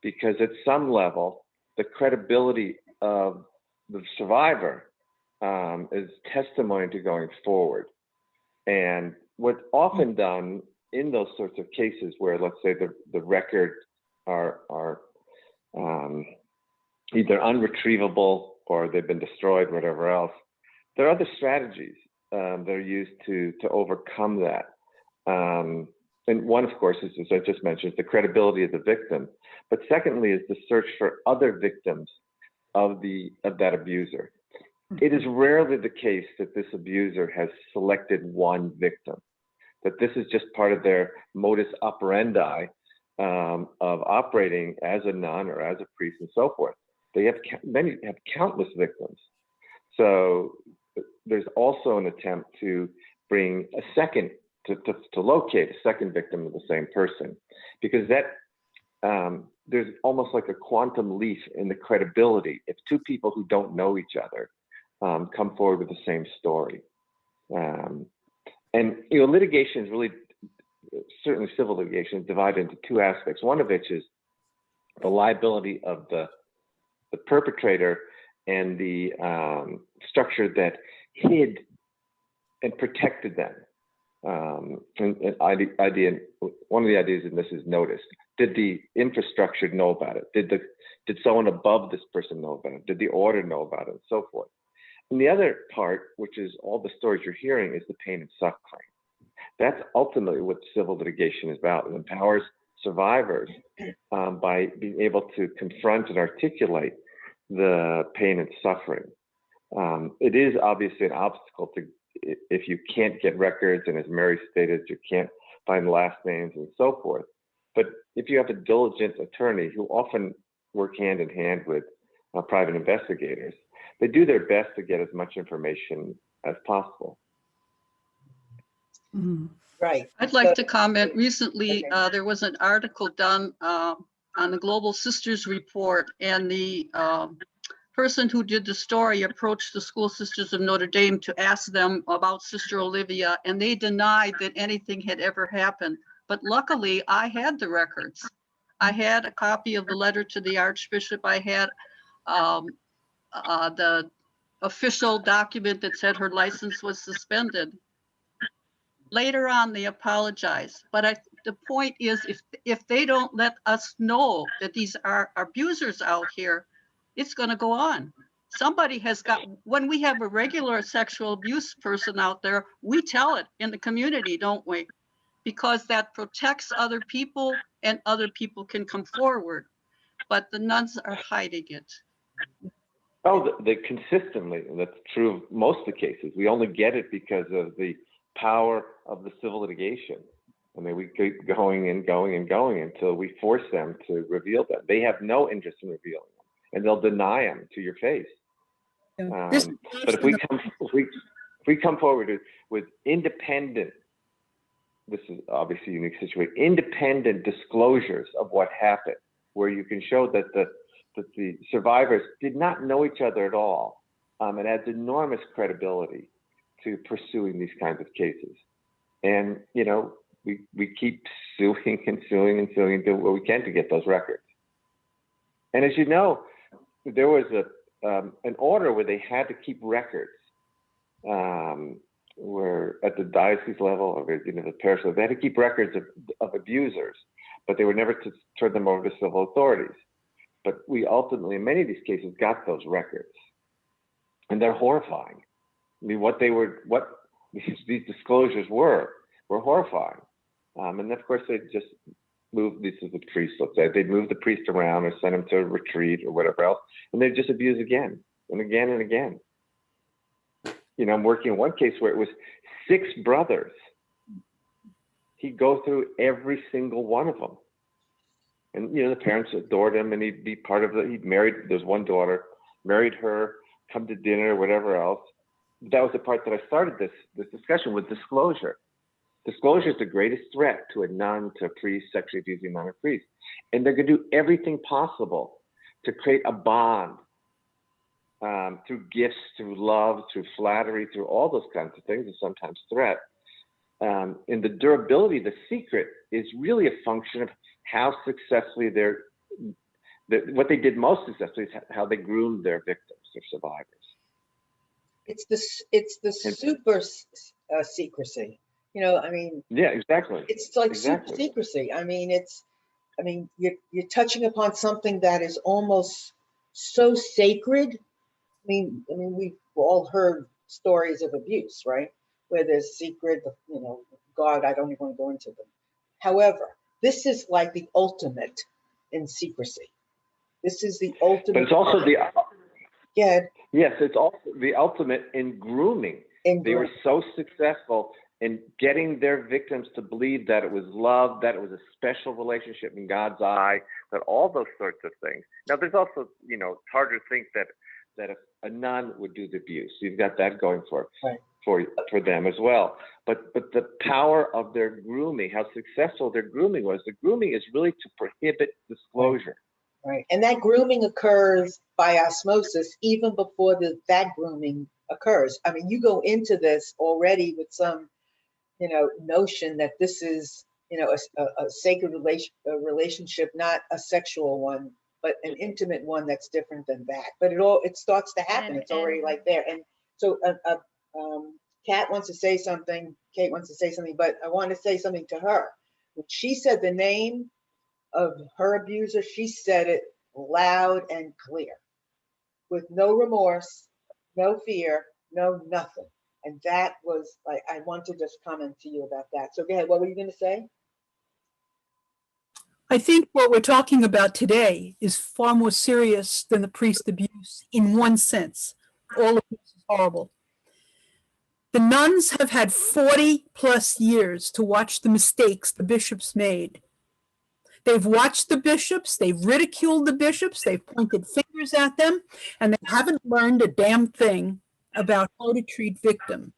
because at some level, the credibility of the survivor is testimony to going forward. And what's often done in those sorts of cases where, let's say, the records are either unretrievable or they've been destroyed, whatever else, there are other strategies that are used to overcome that. And one, of course, is, as I just mentioned, is the credibility of the victim. But secondly, is the search for other victims of that abuser. It is rarely the case that this abuser has selected one victim, that this is just part of their modus operandi of operating as a nun or as a priest and so forth. Many have countless victims. So there's also an attempt to bring a second, to locate a second victim of the same person, because there's almost like a quantum leap in the credibility if two people who don't know each other come forward with the same story. And litigation is really, certainly civil litigation, is divided into two aspects. One of which is the liability of the perpetrator and the structure that hid and protected them. And one of the ideas in this is notice. Did the infrastructure know about it? Did someone above this person know about it? Did the order know about it, and so forth? And the other part, which is all the stories you're hearing, is the pain and suffering. That's ultimately what civil litigation is about. It empowers survivors by being able to confront and articulate the pain and suffering. It is obviously an obstacle if you can't get records, and as Mary stated, you can't find last names and so forth. But if you have a diligent attorney who often work hand in hand with private investigators, they do their best to get as much information as possible. Mhm. Right. I'd like So- to comment. Recently, Okay. there was an article done on the Global Sisters Report, and the person who did the story approached the School Sisters of Notre Dame to ask them about Sister Olivia, and they denied that anything had ever happened. But luckily, I had the records. I had a copy of the letter to the Archbishop. I had the official document that said her license was suspended. Later on, they apologized. But the point is, if they don't let us know that these are abusers out here, it's going to go on. Somebody has got, when we have a regular sexual abuse person out there, we tell it in the community, don't we? Because that protects other people and other people can come forward. But the nuns are hiding it. Oh, they consistently, and that's true of most of the cases. We only get it because of the power of the civil litigation. I mean, we keep going and going and going until we force them to reveal them. They have no interest in revealing them, and they'll deny them to your face. This But if we come forward with independent, this is obviously a unique situation, independent disclosures of what happened, where you can show that the survivors did not know each other at all, it adds enormous credibility to pursuing these kinds of cases. And, you know, we keep suing and suing and suing and do what we can to get those records. And as you know, there was an order where they had to keep records, where at the diocese level or the parish level, they had to keep records of abusers, but they were never to turn them over to civil authorities. But we ultimately, in many of these cases, got those records, and they're horrifying. I mean, what these disclosures were horrifying. And of course, they just moved, this is the priest, let's say, they'd move the priest around or send him to a retreat or whatever else, and they'd just abuse again and again and again. You know, I'm working on one case where it was 6 brothers. He'd go through every single one of them. And, you know, the parents adored him, and he'd be part of he'd married, there's one daughter, married her, come to dinner, whatever else. That was the part that I started this discussion with disclosure. Disclosure is the greatest threat to a nun, to a priest, sexually abusing nun or priest. And they're going to do everything possible to create a bond through gifts, through love, through flattery, through all those kinds of things, and sometimes threat. And the durability, the secret, is really a function of how successfully what they did most successfully is how they groomed their victims, their survivors. It's the super secrecy. You know, I mean. Yeah, exactly. It's like exactly. super secrecy. I mean, you're touching upon something that is almost so sacred. I mean, we've all heard stories of abuse, right? Where there's secret, you know, God, I don't even want to go into them. However, this is like the ultimate in secrecy. This is the ultimate. But it's also Yeah. Yes, it's also the ultimate in grooming. They were so successful in getting their victims to believe that it was love, that it was a special relationship in God's eye, that all those sorts of things. Now, there's also, you know, it's hard to think that if a nun would do the abuse. You've got that going for them as well. But the power of their grooming, how successful their grooming was. The grooming is really to prohibit disclosure. Right, and that grooming occurs by osmosis even before that grooming occurs. I mean, you go into this already with some, you know, notion that this is, you know, a sacred relationship, not a sexual one, but an intimate one that's different than that. But it starts to happen. It's already like there. And so Kat wants to say something. Kate wants to say something, but I want to say something to her. When she said the name of her abuser, she said it loud and clear, with no remorse, no fear, no nothing. And that was like, I want to just comment to you about that. So go ahead, what were you going to say? I think what we're talking about today is far more serious than the priest abuse in one sense. All of this is horrible. The nuns have had 40+ years to watch the mistakes the bishops made. They've watched the bishops, they've ridiculed the bishops, they've pointed fingers at them, and they haven't learned a damn thing about how to treat victims.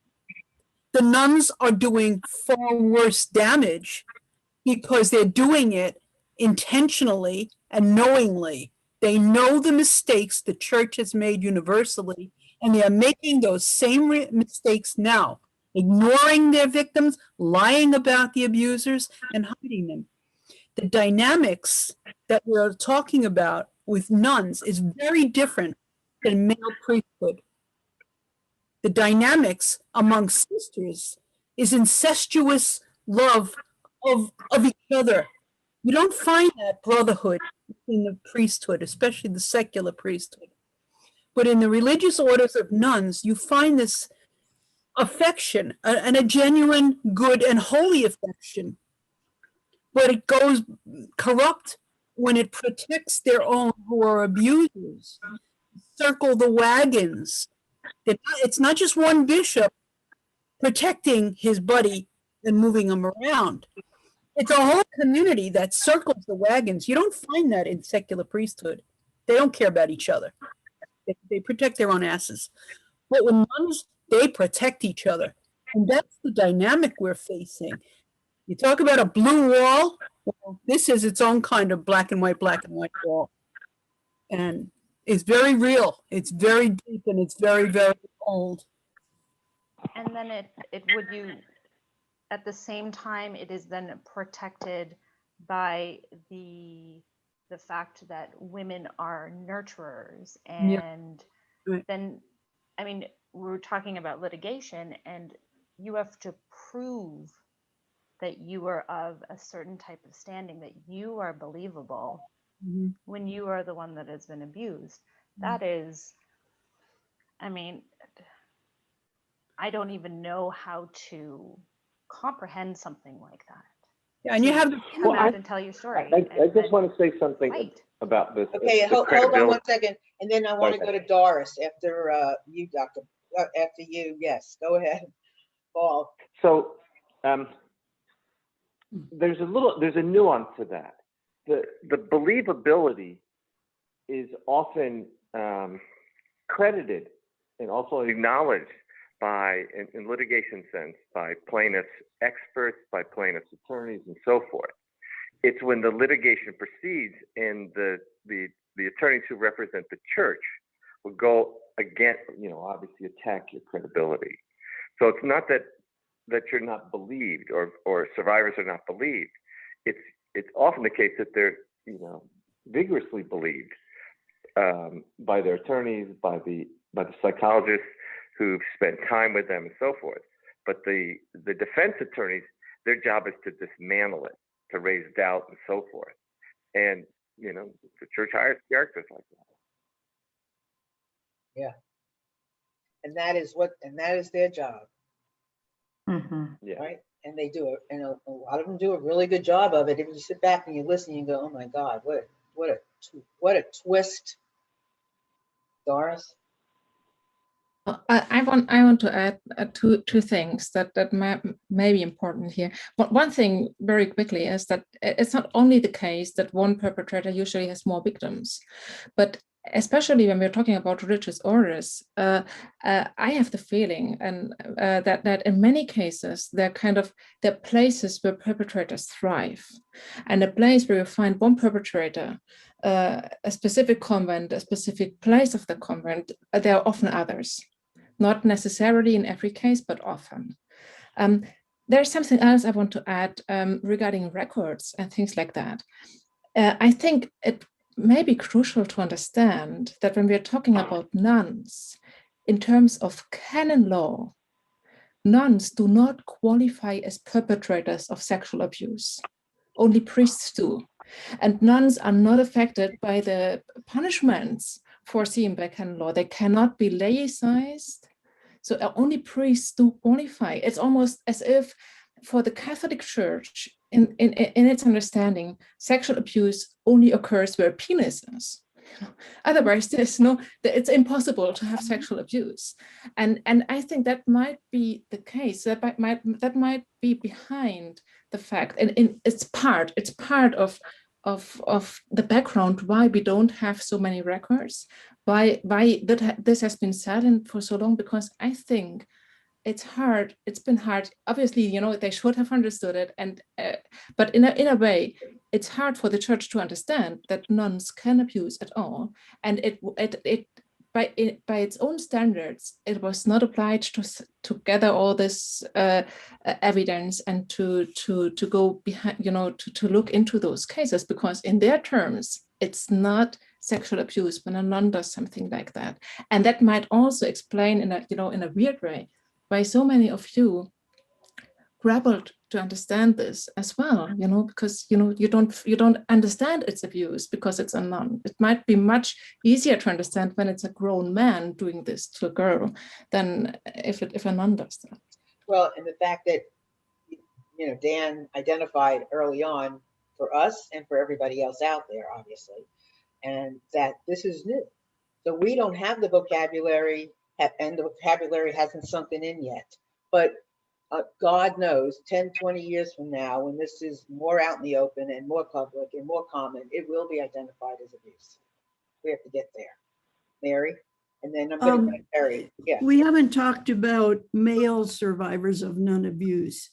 The nuns are doing far worse damage because they're doing it intentionally and knowingly. They know the mistakes the church has made universally, and they are making those same mistakes now, ignoring their victims, lying about the abusers, and hiding them. The dynamics that we're talking about with nuns is very different than male priesthood. The dynamics among sisters is incestuous love of each other. You don't find that brotherhood in the priesthood, especially the secular priesthood. But in the religious orders of nuns, you find this affection, and a genuine, good, and holy affection. But it goes corrupt when it protects their own who are abusers. Circle the wagons. It's not just one bishop protecting his buddy and moving him around. It's a whole community that circles the wagons. You don't find that in secular priesthood. They don't care about each other. They protect their own asses. But with nuns, they protect each other. And that's the dynamic we're facing. You talk about a blue wall, well, this is its own kind of black and white wall. And it's very real. It's very deep, and it's very, very old. And then it would you, at the same time, it is then protected by the fact that women are nurturers. And then, I mean, we're talking about litigation, and you have to prove that you are of a certain type of standing, that you are believable when you are the one that has been abused. That is, I mean, I don't even know how to comprehend something like that. Yeah, and you have to come out and tell your story. I just want to say something about this. Okay, hold on one second, and then I want to go to Doris after you, Doctor. After you, yes, go ahead, Paul. So there's a nuance to that. The believability is often credited and also acknowledged by, in litigation sense, by plaintiffs' experts, by plaintiffs' attorneys, and so forth. It's when the litigation proceeds and the attorneys who represent the church will go against, obviously attack your credibility. So it's not that you're not believed or survivors are not believed. It's often the case that they're, vigorously believed by their attorneys, by the psychologists who've spent time with them and so forth. But the defense attorneys, their job is to dismantle it, to raise doubt and so forth. And, the church hires characters like that. Yeah. And that is their job. Yeah. Right. And they do it. And a lot of them do a really good job of it. If you sit back and you listen, you go, oh my God, what a twist. Doris? I want to add two things that may be important here. One thing very quickly is that it's not only the case that one perpetrator usually has more victims, but especially when we're talking about religious orders, I have the feeling that in many cases they're places where perpetrators thrive, and a place where you find one perpetrator, a specific convent, a specific place of the convent, there are often others. Not necessarily in every case, but often. There's something else I want to add regarding records and things like that. I think it may be crucial to understand that when we're talking about nuns, in terms of canon law, nuns do not qualify as perpetrators of sexual abuse. Only priests do. And nuns are not affected by the punishments foreseen by canon law. They cannot be laicized. So only priests do qualify. It's almost as if for the Catholic Church, in its understanding, sexual abuse only occurs where penis is. Otherwise, it's impossible to have sexual abuse. And I think that might be the case. That might be behind the fact, and it's part of the background why we don't have so many records, why this has been silent for so long, because I think it's hard. It's been hard. Obviously, you know, they should have understood it, and but in a way, it's hard for the church to understand that nuns can abuse at all, and it by its own standards, it was not obliged to gather all this evidence and to go behind, you know, to look into those cases, because in their terms, it's not sexual abuse when a nun does something like that. And that might also explain in a weird way why so many of you grappled to understand this as well, you know, because you don't understand its abuse because it's a nun. It might be much easier to understand when it's a grown man doing this to a girl than if a nun does that. Well, and the fact that, you know, Dan identified early on for us and for everybody else out there, obviously, and that this is new. So we don't have the vocabulary, and the vocabulary hasn't sunken in yet. But God knows 10, 20 years from now, when this is more out in the open and more public and more common, it will be identified as abuse. We have to get there. Mary, and then I'm going to go to Terry. Yeah. We haven't talked about male survivors of nun abuse,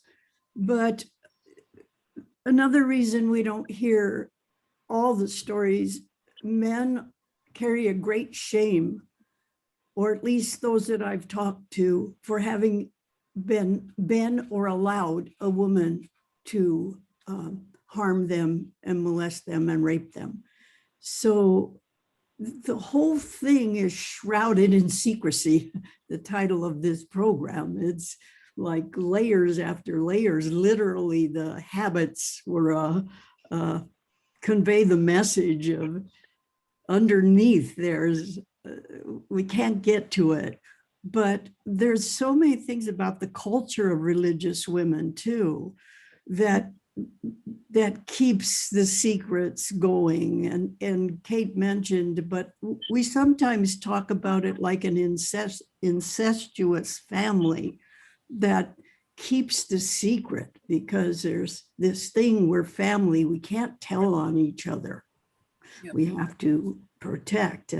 but another reason we don't hear all the stories, men carry a great shame, or at least those that I've talked to, for having been or allowed a woman to harm them and molest them and rape them. So the whole thing is shrouded in secrecy, the title of this program. It's like layers after layers. Literally, the habits were convey the message of underneath there's, we can't get to it. But there's so many things about the culture of religious women too, that keeps the secrets going. And Kate mentioned, but we sometimes talk about it like an incestuous family that keeps the secret, because there's this thing we're family, we can't tell on each other. Yep. We have to protect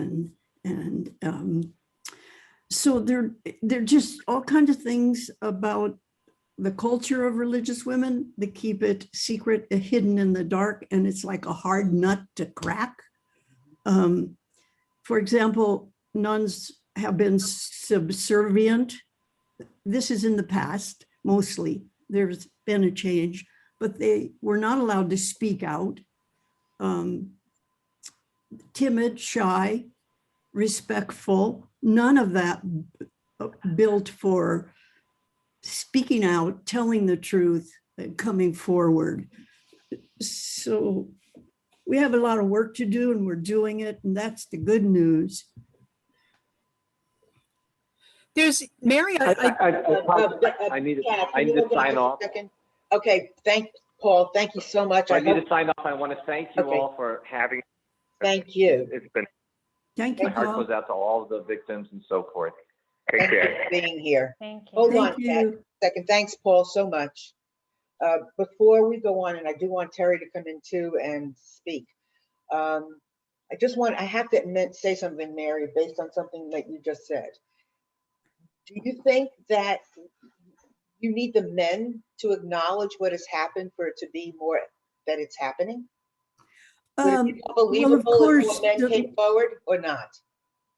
so there are just all kinds of things about the culture of religious women that keep it secret, hidden in the dark, and it's like a hard nut to crack. For example, nuns have been subservient. This is in the past, mostly. There's been a change, but they were not allowed to speak out. Timid, shy, respectful, none of that built for speaking out, telling the truth, coming forward. So we have a lot of work to do, and we're doing it, and that's the good news. There's Mary. I need to sign off. Okay, Paul. Thank you so much. I need to sign off. I want to thank you all for having. Thank you. It's been. Thank you. My heart goes out to all of the victims and so forth. Take care. care. Thank you for being here. Thank you. Hold on, Kat, a second. Thanks, Paul, so much. Before we go on, and I do want Terry to come in too and speak. I have to say something, Mary, based on something that you just said. Do you think that you need the men to acknowledge what has happened for it to be more that it's happening? Would it be believable if more men came forward or not?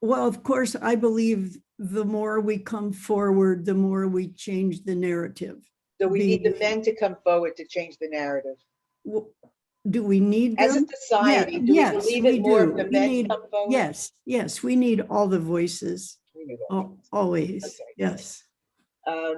Well, of course, I believe the more we come forward, the more we change the narrative. So we need the men to come forward to change the narrative. Do we need them? As a society, do we believe it more if the men come forward? Yes, we need all the voices. Always, okay. Yes. Kat,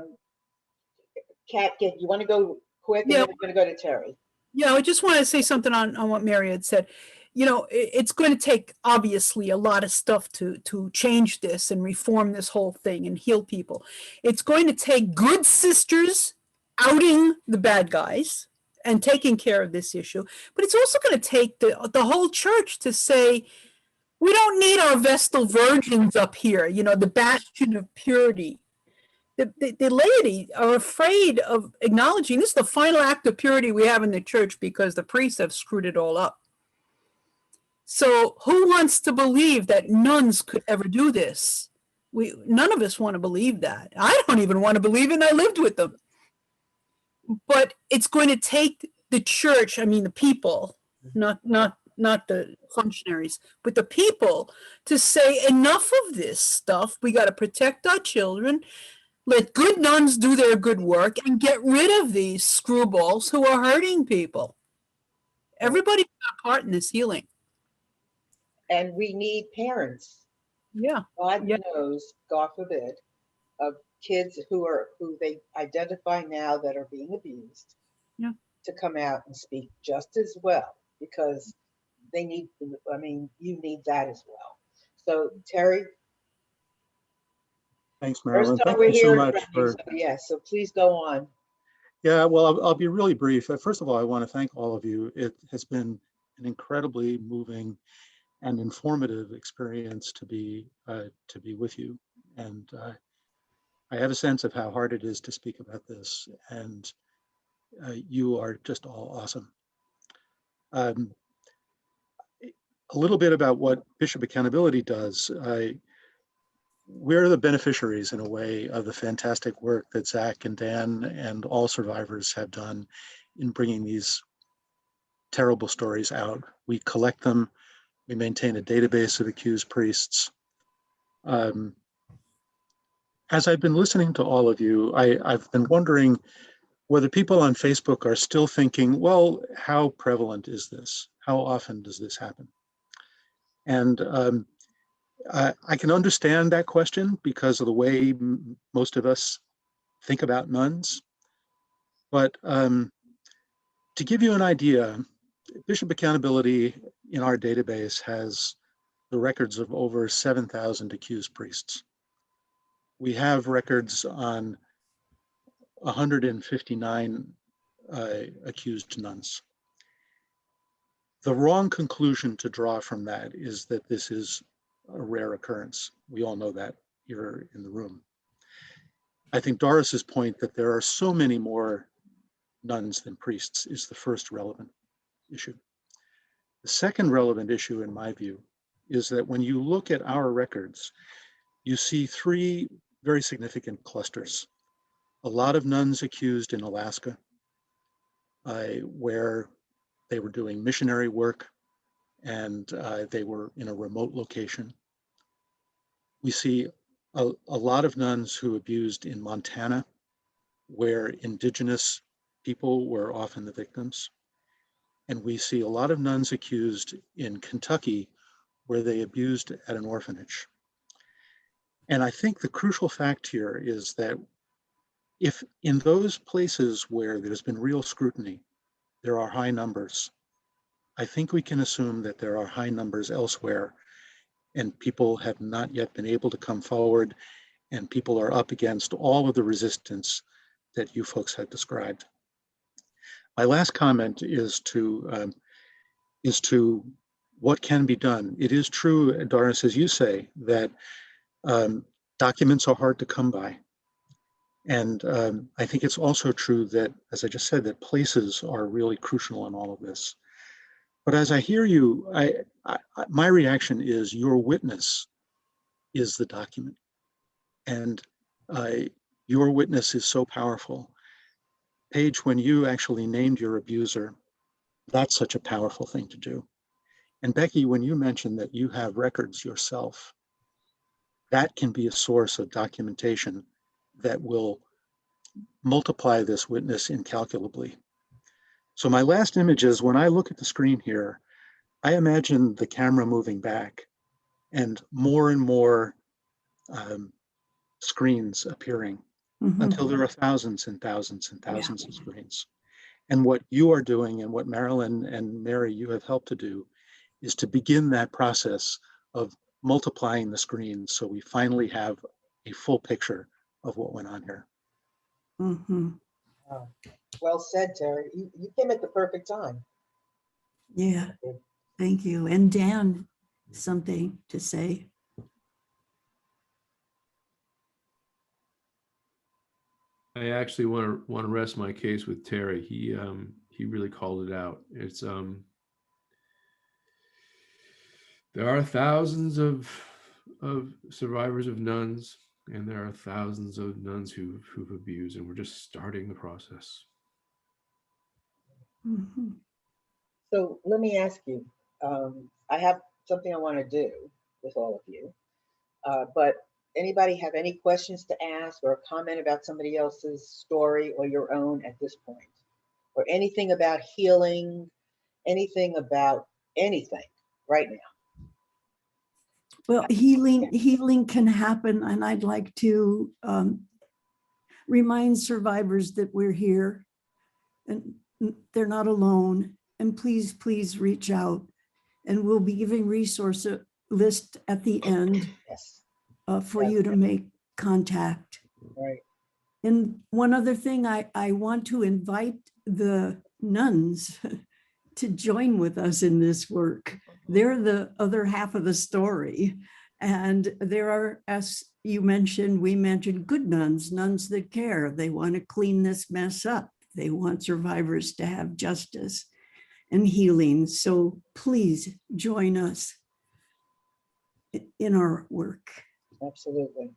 you want to go quick? And then we're going to go to Terry. Yeah, I just want to say something on what Mary had said. You know, it's going to take obviously a lot of stuff to change this and reform this whole thing and heal people. It's going to take good sisters outing the bad guys and taking care of this issue. But it's also going to take the whole church to say, we don't need our Vestal virgins up here, you know, the bastion of purity. The laity are afraid of acknowledging this is the final act of purity we have in the church because the priests have screwed it all up. So who wants to believe that nuns could ever do this? None of us want to believe that. I don't even want to believe it, and I lived with them. But it's going to take the church, I mean the people, not the functionaries, but the people, to say enough of this stuff. We got to protect our children, let good nuns do their good work, and get rid of these screwballs who are hurting people. Everybody's got a part in this healing. And we need parents. Yeah. God Yeah. knows, God forbid, of kids who they identify now that are being abused, Yeah, to come out and speak just as well, because they need, I mean, you need that as well. So Terry, Thanks, first Marilyn. time Thank we're you so hearing much from you, for. so yes, so please go on. Yeah, well, I'll be really brief. First of all, I want to thank all of you. It has been an incredibly moving and informative experience to be with you, and I have a sense of how hard it is to speak about this, and you are just all awesome. A little bit about what Bishop Accountability does. We're the beneficiaries, in a way, of the fantastic work that Zach and Dan and all survivors have done in bringing these terrible stories out. We collect them. We maintain a database of accused priests. As I've been listening to all of you, I've been wondering whether people on Facebook are still thinking, well, how prevalent is this? How often does this happen? And I can understand that question because of the way most of us think about nuns. But to give you an idea, Bishop Accountability in our database has the records of over 7,000 accused priests. We have records on 159 accused nuns. The wrong conclusion to draw from that is that this is a rare occurrence. We all know that here in the room. I think Doris's point that there are so many more nuns than priests is the first relevant issue. The second relevant issue, in my view, is that when you look at our records, you see three very significant clusters. A lot of nuns accused in Alaska, where they were doing missionary work and they were in a remote location. We see a lot of nuns who abused in Montana, where indigenous people were often the victims. And we see a lot of nuns accused in Kentucky, where they abused at an orphanage. And I think the crucial fact here is that if in those places where there's been real scrutiny, there are high numbers, I think we can assume that there are high numbers elsewhere, and people have not yet been able to come forward, and people are up against all of the resistance that you folks have described. My last comment is to what can be done. It is true, Doris, as you say, that documents are hard to come by. And I think it's also true that, as I just said, that places are really crucial in all of this. But as I hear you, my reaction is your witness is the document. And your witness is so powerful. Paige, when you actually named your abuser, that's such a powerful thing to do. And Becky, when you mentioned that you have records yourself, that can be a source of documentation that will multiply this witness incalculably. So my last image is, when I look at the screen here, I imagine the camera moving back and more screens appearing until there are thousands and thousands and thousands of screens. And what you are doing, and what Marilyn and Mary, you have helped to do, is to begin that process of multiplying the screens so we finally have a full picture of what went on here. Wow. Well said, Terry. You came at the perfect time. Yeah, thank you. And Dan, something to say? I actually want to rest my case with Terry. He really called it out. It's There are thousands of survivors of nuns, and there are thousands of nuns who've abused, and we're just starting the process. Mhm. So let me ask you, I have something I want to do with all of you, but anybody have any questions to ask or comment about somebody else's story or your own at this point? Or anything about healing, anything about anything right now? Well, healing can happen, and I'd like to remind survivors that we're here and they're not alone. And please, please reach out. And we'll be giving resource list at the end Yes. For you to make contact. Right. And one other thing, I want to invite the nuns to join with us in this work. They're the other half of the story. And there are, as you mentioned, we mentioned good nuns, nuns that care. They want to clean this mess up. They want survivors to have justice and healing. So please join us in our work. Absolutely.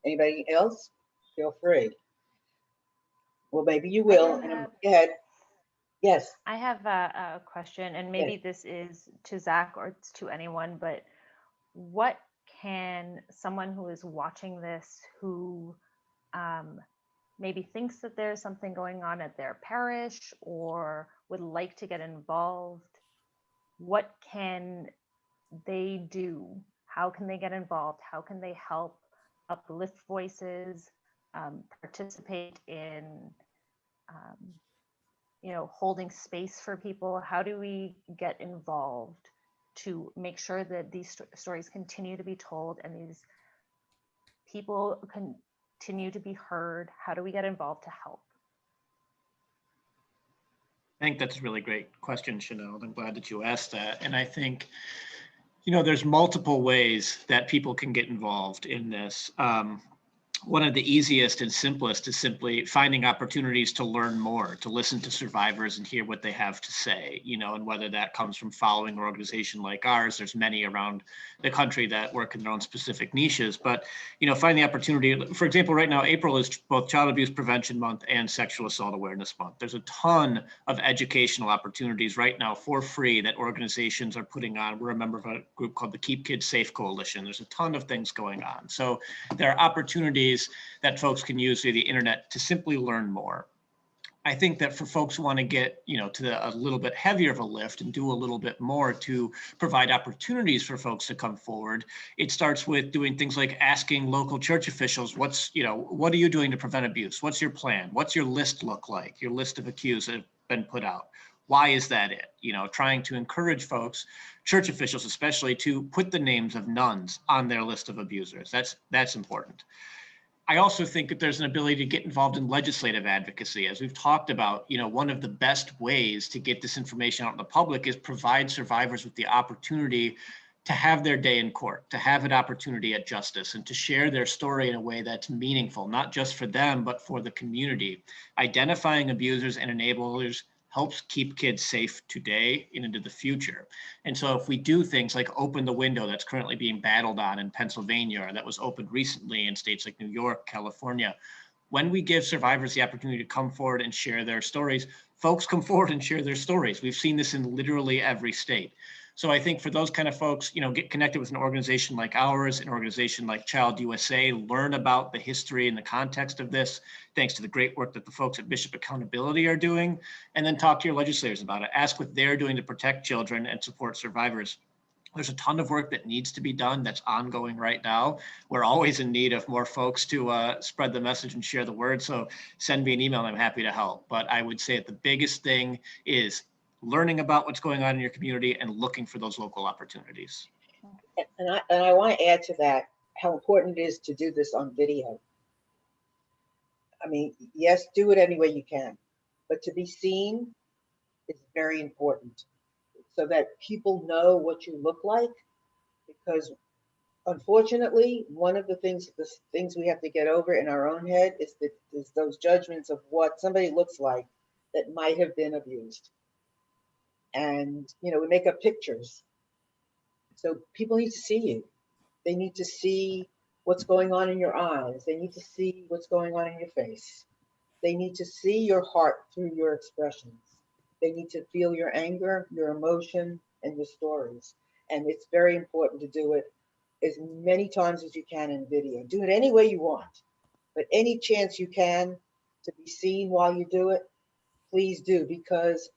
Anybody else? Feel free. Well, maybe you will. Go ahead. Yes. I have a question, and maybe this is to Zach or it's to anyone, but what can someone who is watching this who maybe thinks that there's something going on at their parish or would like to get involved, what can they do? How can they get involved? How can they help uplift voices, participate in holding space for people? How do we get involved to make sure that these stories continue to be told and these people continue to be heard? How do we get involved to help? I think that's a really great question, Chanel. I'm glad that you asked that. And I think, there's multiple ways that people can get involved in this. One of the easiest and simplest is simply finding opportunities to learn more, to listen to survivors and hear what they have to say, and whether that comes from following an organization like ours. There's many around the country that work in their own specific niches, but, find the opportunity. For example, right now, April is both Child Abuse Prevention Month and Sexual Assault Awareness Month. There's a ton of educational opportunities right now for free that organizations are putting on. We're a member of a group called the Keep Kids Safe Coalition. There's a ton of things going on. So there are opportunities that folks can use via the internet to simply learn more. I think that for folks who want to get, to a little bit heavier of a lift and do a little bit more to provide opportunities for folks to come forward, it starts with doing things like asking local church officials, what are you doing to prevent abuse? What's your plan? What's your list look like? Your list of accused that have been put out. Why is that it? Trying to encourage folks, church officials especially, to put the names of nuns on their list of abusers. That's important. I also think that there's an ability to get involved in legislative advocacy. As we've talked about, one of the best ways to get this information out in the public is provide survivors with the opportunity to have their day in court, to have an opportunity at justice, and to share their story in a way that's meaningful, not just for them, but for the community. Identifying abusers and enablers helps keep kids safe today and into the future. And so if we do things like open the window that's currently being battled on in Pennsylvania, or that was opened recently in states like New York, California, when we give survivors the opportunity to come forward and share their stories, folks come forward and share their stories. We've seen this in literally every state. So I think for those kind of folks, get connected with an organization like ours, an organization like Child USA, learn about the history and the context of this, thanks to the great work that the folks at Bishop Accountability are doing, and then talk to your legislators about it. Ask what they're doing to protect children and support survivors. There's a ton of work that needs to be done that's ongoing right now. We're always in need of more folks to spread the message and share the word. So send me an email and I'm happy to help. But I would say that the biggest thing is learning about what's going on in your community and looking for those local opportunities. And I want to add to that how important it is to do this on video. I mean, yes, do it any way you can, but to be seen is very important so that people know what you look like, because unfortunately, one of the things we have to get over in our own head is those judgments of what somebody looks like that might have been abused. And, we make up pictures. So people need to see you. They need to see what's going on in your eyes. They need to see what's going on in your face. They need to see your heart through your expressions. They need to feel your anger, your emotion, and your stories. And it's very important to do it as many times as you can in video. Do it any way you want, but any chance you can to be seen while you do it, please do, because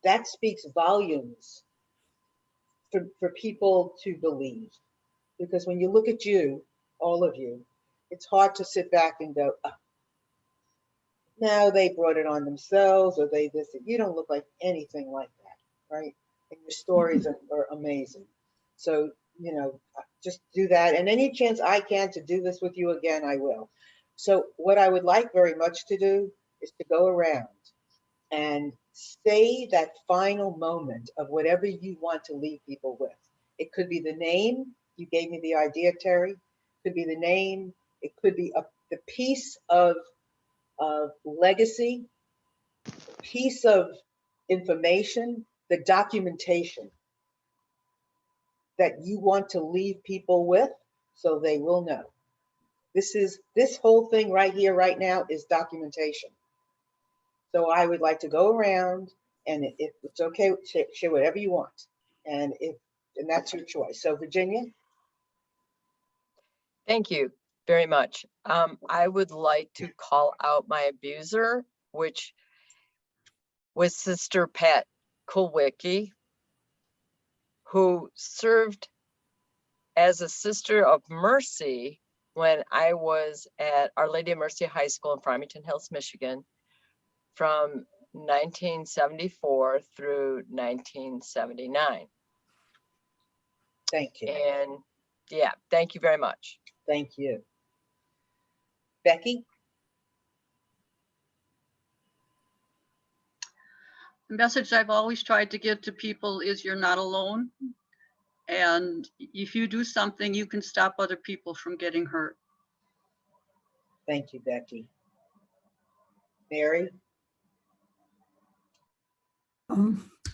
that speaks volumes for people to believe. Because when you look at you, all of you, it's hard to sit back and go, oh, no, they brought it on themselves, or they this. You don't look like anything like that, right? And your stories are amazing. So, you know, just do that. And any chance I can to do this with you again, I will. So what I would like very much to do is to go around and say that final moment of whatever you want to leave people with. It could be the name. You gave me the idea, Terry. It could be the name. It could be the piece of legacy, a piece of information, the documentation that you want to leave people with so they will know. This whole thing right here, right now is documentation. So I would like to go around, and if it's okay, share whatever you want. And that's your choice. So Virginia? Thank you very much. I would like to call out my abuser, which was Sister Pat Kulwicki, who served as a Sister of Mercy when I was at Our Lady of Mercy High School in Farmington Hills, Michigan, from 1974 through 1979. Thank you. And yeah, thank you very much. Thank you. Becky? The message I've always tried to give to people is you're not alone. And if you do something, you can stop other people from getting hurt. Thank you, Becky. Mary?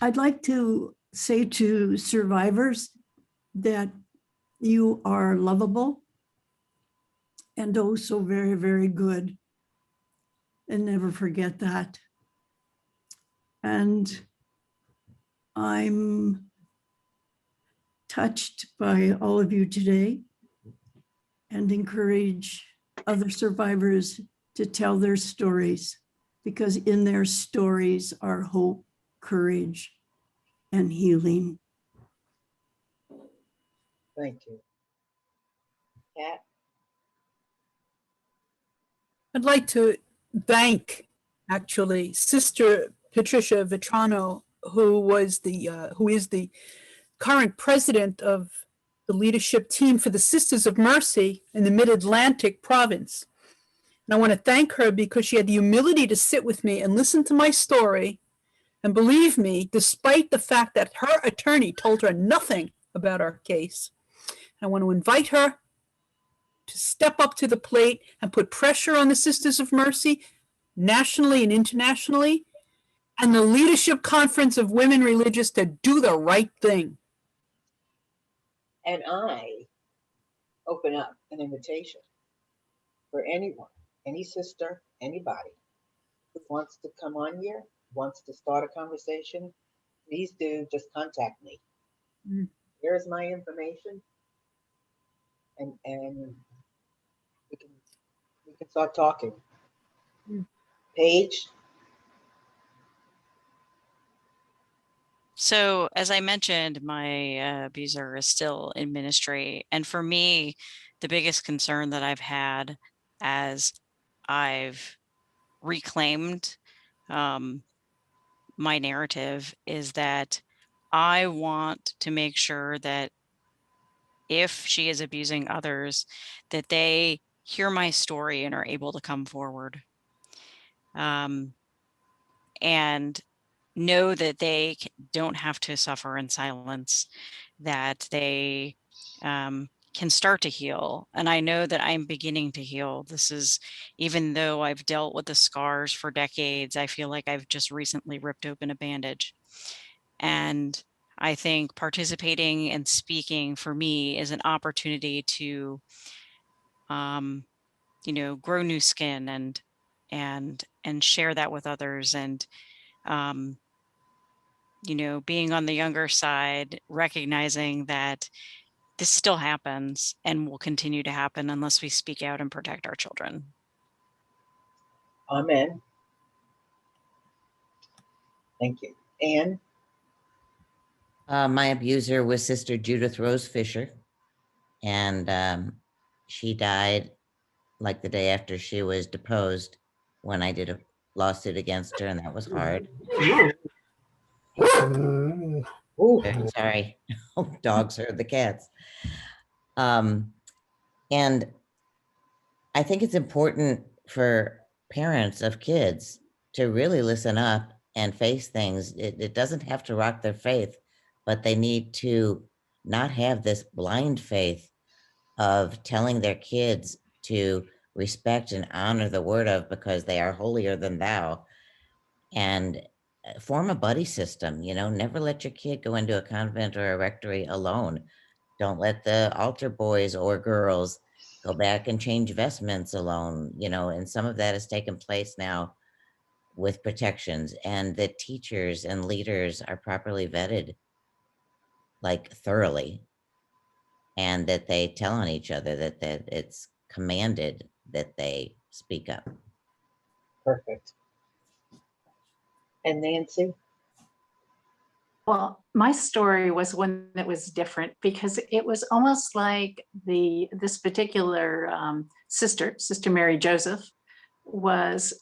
I'd like to say to survivors that you are lovable and oh so very, very good. And never forget that. And I'm touched by all of you today and encourage other survivors to tell their stories, because in their stories are hope, courage, and healing. Thank you. Kat? I'd like to thank, actually, Sister Patricia Vetrano, who is the current president of the leadership team for the Sisters of Mercy in the Mid-Atlantic province. And I want to thank her because she had the humility to sit with me and listen to my story and believe me, despite the fact that her attorney told her nothing about our case. I want to invite her to step up to the plate and put pressure on the Sisters of Mercy, nationally and internationally, and the Leadership Conference of Women Religious to do the right thing. And I open up an invitation for anyone, any sister, anybody who wants to come on here, wants to start a conversation, please do just contact me. Here's my information, and we can start talking. Paige? So as I mentioned, my abuser is still in ministry. And for me, the biggest concern that I've had as I've reclaimed my narrative is that I want to make sure that if she is abusing others, that they hear my story and are able to come forward. And know that they don't have to suffer in silence, that they can start to heal. And I know that I'm beginning to heal. This is, even though I've dealt with the scars for decades, I feel like I've just recently ripped open a bandage. And I think participating and speaking for me is an opportunity to, you know, grow new skin and share that with others. And, you know, being on the younger side, recognizing that this still happens and will continue to happen unless we speak out and protect our children. Amen. Thank you. Anne? My abuser was Sister Judith Rose Fisher, and she died like the day after she was deposed when I did a lawsuit against her, and that was hard. Sorry, dogs heard the cats. And I think it's important for parents of kids to really listen up and face things. It doesn't have to rock their faith, but they need to not have this blind faith of telling their kids to respect and honor the word of because they are holier than thou, and form a buddy system. You know, never let your kid go into a convent or a rectory alone. Don't let the altar boys or girls go back and change vestments alone, you know, and some of that has taken place now with protections, and that teachers and leaders are properly vetted, like thoroughly, and that they tell on each other, that it's commanded that they speak up. Perfect. And Nancy? Well, my story was one that was different because it was almost like this particular Sister Mary Joseph, was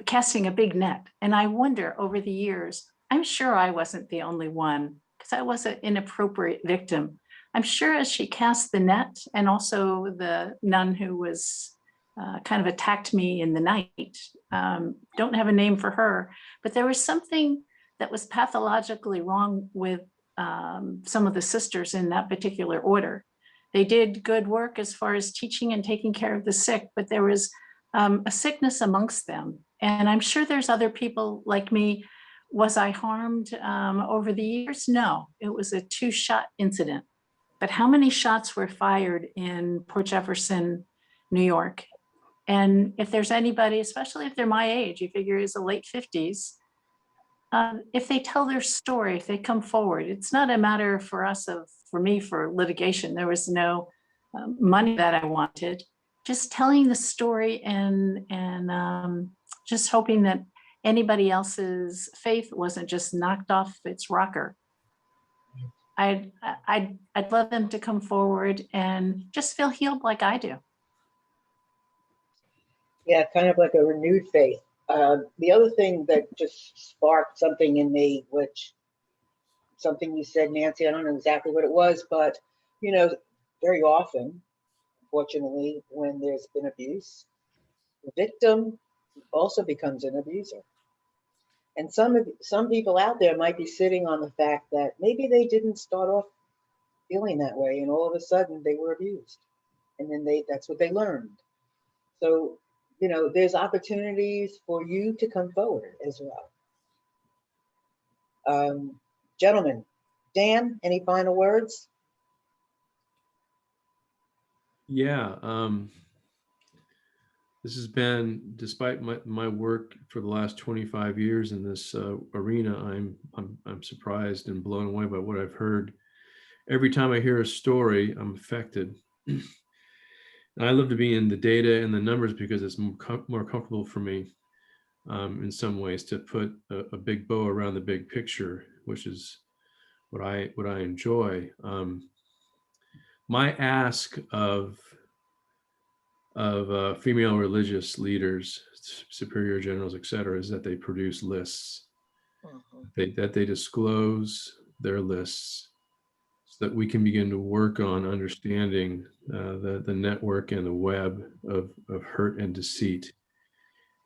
casting a big net. And I wonder, over the years, I'm sure I wasn't the only one, because I was an inappropriate victim. I'm sure as she cast the net, and also the nun who was kind of attacked me in the night, don't have a name for her, but there was something that was pathologically wrong with some of the sisters in that particular order. They did good work as far as teaching and taking care of the sick, but there was a sickness amongst them. And I'm sure there's other people like me. Was I harmed over the years? No, it was a 2-shot incident. But how many shots were fired in Port Jefferson, New York? And if there's anybody, especially if they're my age, you figure it's the late 50s, if they tell their story, if they come forward, it's not a matter for me for litigation. There was no money that I wanted. Just telling the story and just hoping that anybody else's faith wasn't just knocked off its rocker. I'd love them to come forward and just feel healed like I do. Yeah, kind of like a renewed faith. The other thing that just sparked something in me, which something you said, Nancy, I don't know exactly what it was, but you know, very often, fortunately, when there's been abuse, the victim also becomes an abuser. And some people out there might be sitting on the fact that maybe they didn't start off feeling that way, and all of a sudden they were abused, and then that's what they learned. So, you know, there's opportunities for you to come forward as well. Gentlemen, Dan, any final words? Yeah, this has been, despite my work for the last 25 years in this arena, I'm surprised and blown away by what I've heard. Every time I hear a story, I'm affected. And I love to be in the data and the numbers because it's more comfortable for me in some ways to put a big bow around the big picture, which is what I enjoy. My ask of female religious leaders, superior generals, et cetera, is that they produce lists, that they disclose their lists, so that we can begin to work on understanding the network and the web of hurt and deceit.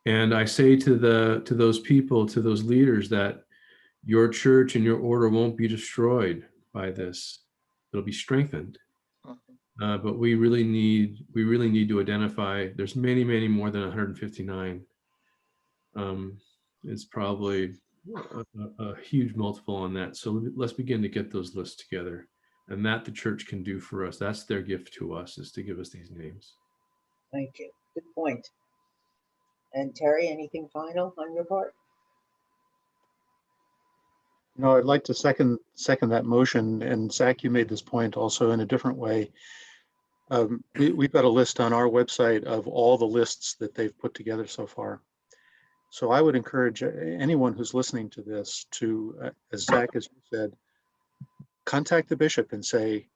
And I say to those people, to those leaders, that your church and your order won't be destroyed by this. It'll be strengthened. But we really need to identify. There's many more than 159. It's probably a huge multiple on that. So let's begin to get those lists together. And that the church can do for us. That's their gift to us, is to give us these names. Thank you. Good point. And Terry, anything final on your part? No, I'd like to second that motion. And Zach, you made this point also in a different way. We've got a list on our website of all the lists that they've put together so far. So I would encourage anyone who's listening to this to, as Zach has said, contact the bishop and say,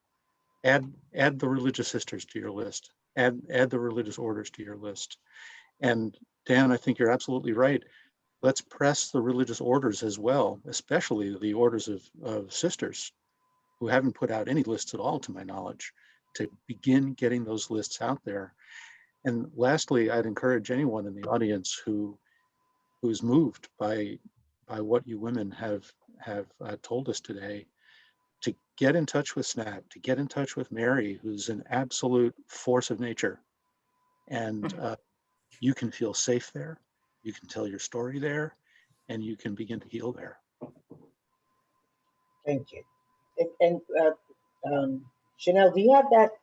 add the religious sisters to your list, add the religious orders to your list. And Dan, I think you're absolutely right. Let's press the religious orders as well, especially the orders of sisters who haven't put out any lists at all, to my knowledge, to begin getting those lists out there. And lastly, I'd encourage anyone in the audience who's moved by what you women have told us today, to get in touch with SNAP, to get in touch with Mary, who's an absolute force of nature. And you can feel safe there. You can tell your story there, and you can begin to heal there. Thank you. And Chanel, do you have that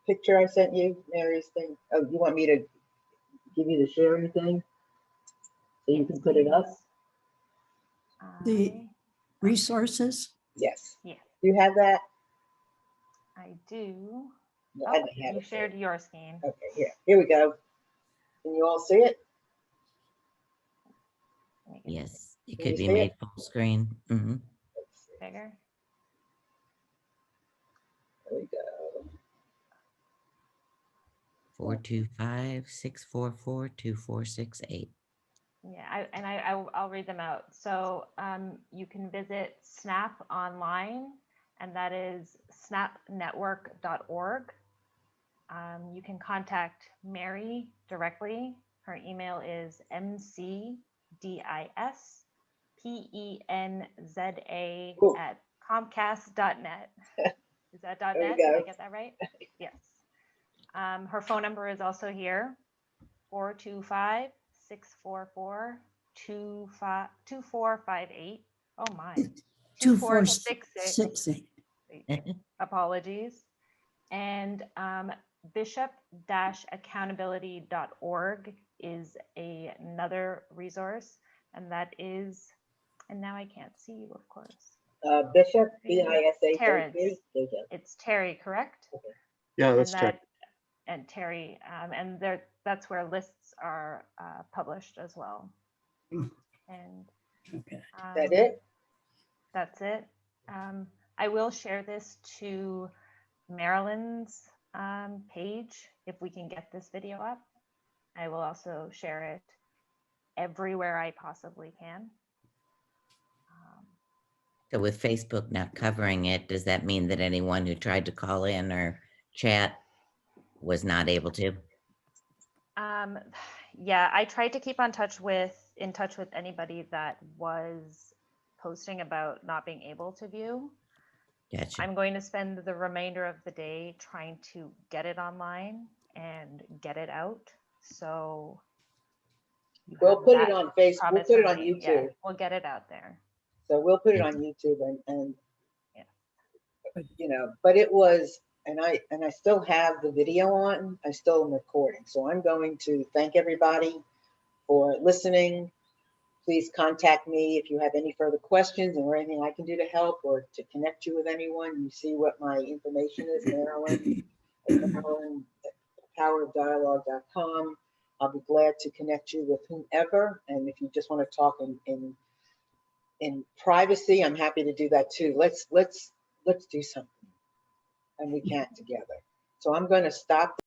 picture I sent you, Mary's thing? Oh, you want me to give you the sharing thing so you can put it up? The resources? Yes. Yeah, Do you have that? I do. No, Oh, I don't have you it. shared your screen. Okay, here we go. Can you all see it? Yes, it Can could you be see made it? full screen. Mhm. Bigger. There we go. 425-644-2468. Yeah, I'll read them out. So you can visit SNAP online, and that is snapnetwork.org. You can contact Mary directly. Her email is mcdisppenza@comcast.net. Is that There .net? you Did I go. get that right? Yes. Her phone number is also here, 425-644-2458. Oh my. 2468. Apologies. And bishop-accountability.org is another resource, and that is, and now I can't see you, of course. Bishop, B-I-S-H-O-P. Terrence. It's Terry, correct? Yeah, that's and checked. And Terry, and that's where lists are published as well. And Okay. That it? That's it. I will share this to Marilyn's page if we can get this video up. I will also share it everywhere I possibly can. So with Facebook not covering it, does that mean that anyone who tried to call in or chat was not able to? Yeah, I tried to keep in touch with anybody that was posting about not being able to view. Gotcha. I'm going to spend the remainder of the day trying to get it online and get it out. So we'll put it on Facebook. We'll put it on YouTube. Yeah, we'll get it out there. So we'll put it on YouTube and yeah. You know, but it was, and I still have the video on. I still am recording. So I'm going to thank everybody for listening. Please contact me if you have any further questions or anything I can do to help or to connect you with anyone. You see what my information is, Marilyn at powerofdialogue.com. I'll be glad to connect you with whomever. And if you just want to talk in privacy, I'm happy to do that too. Let's do something, and we can't together. So I'm going to stop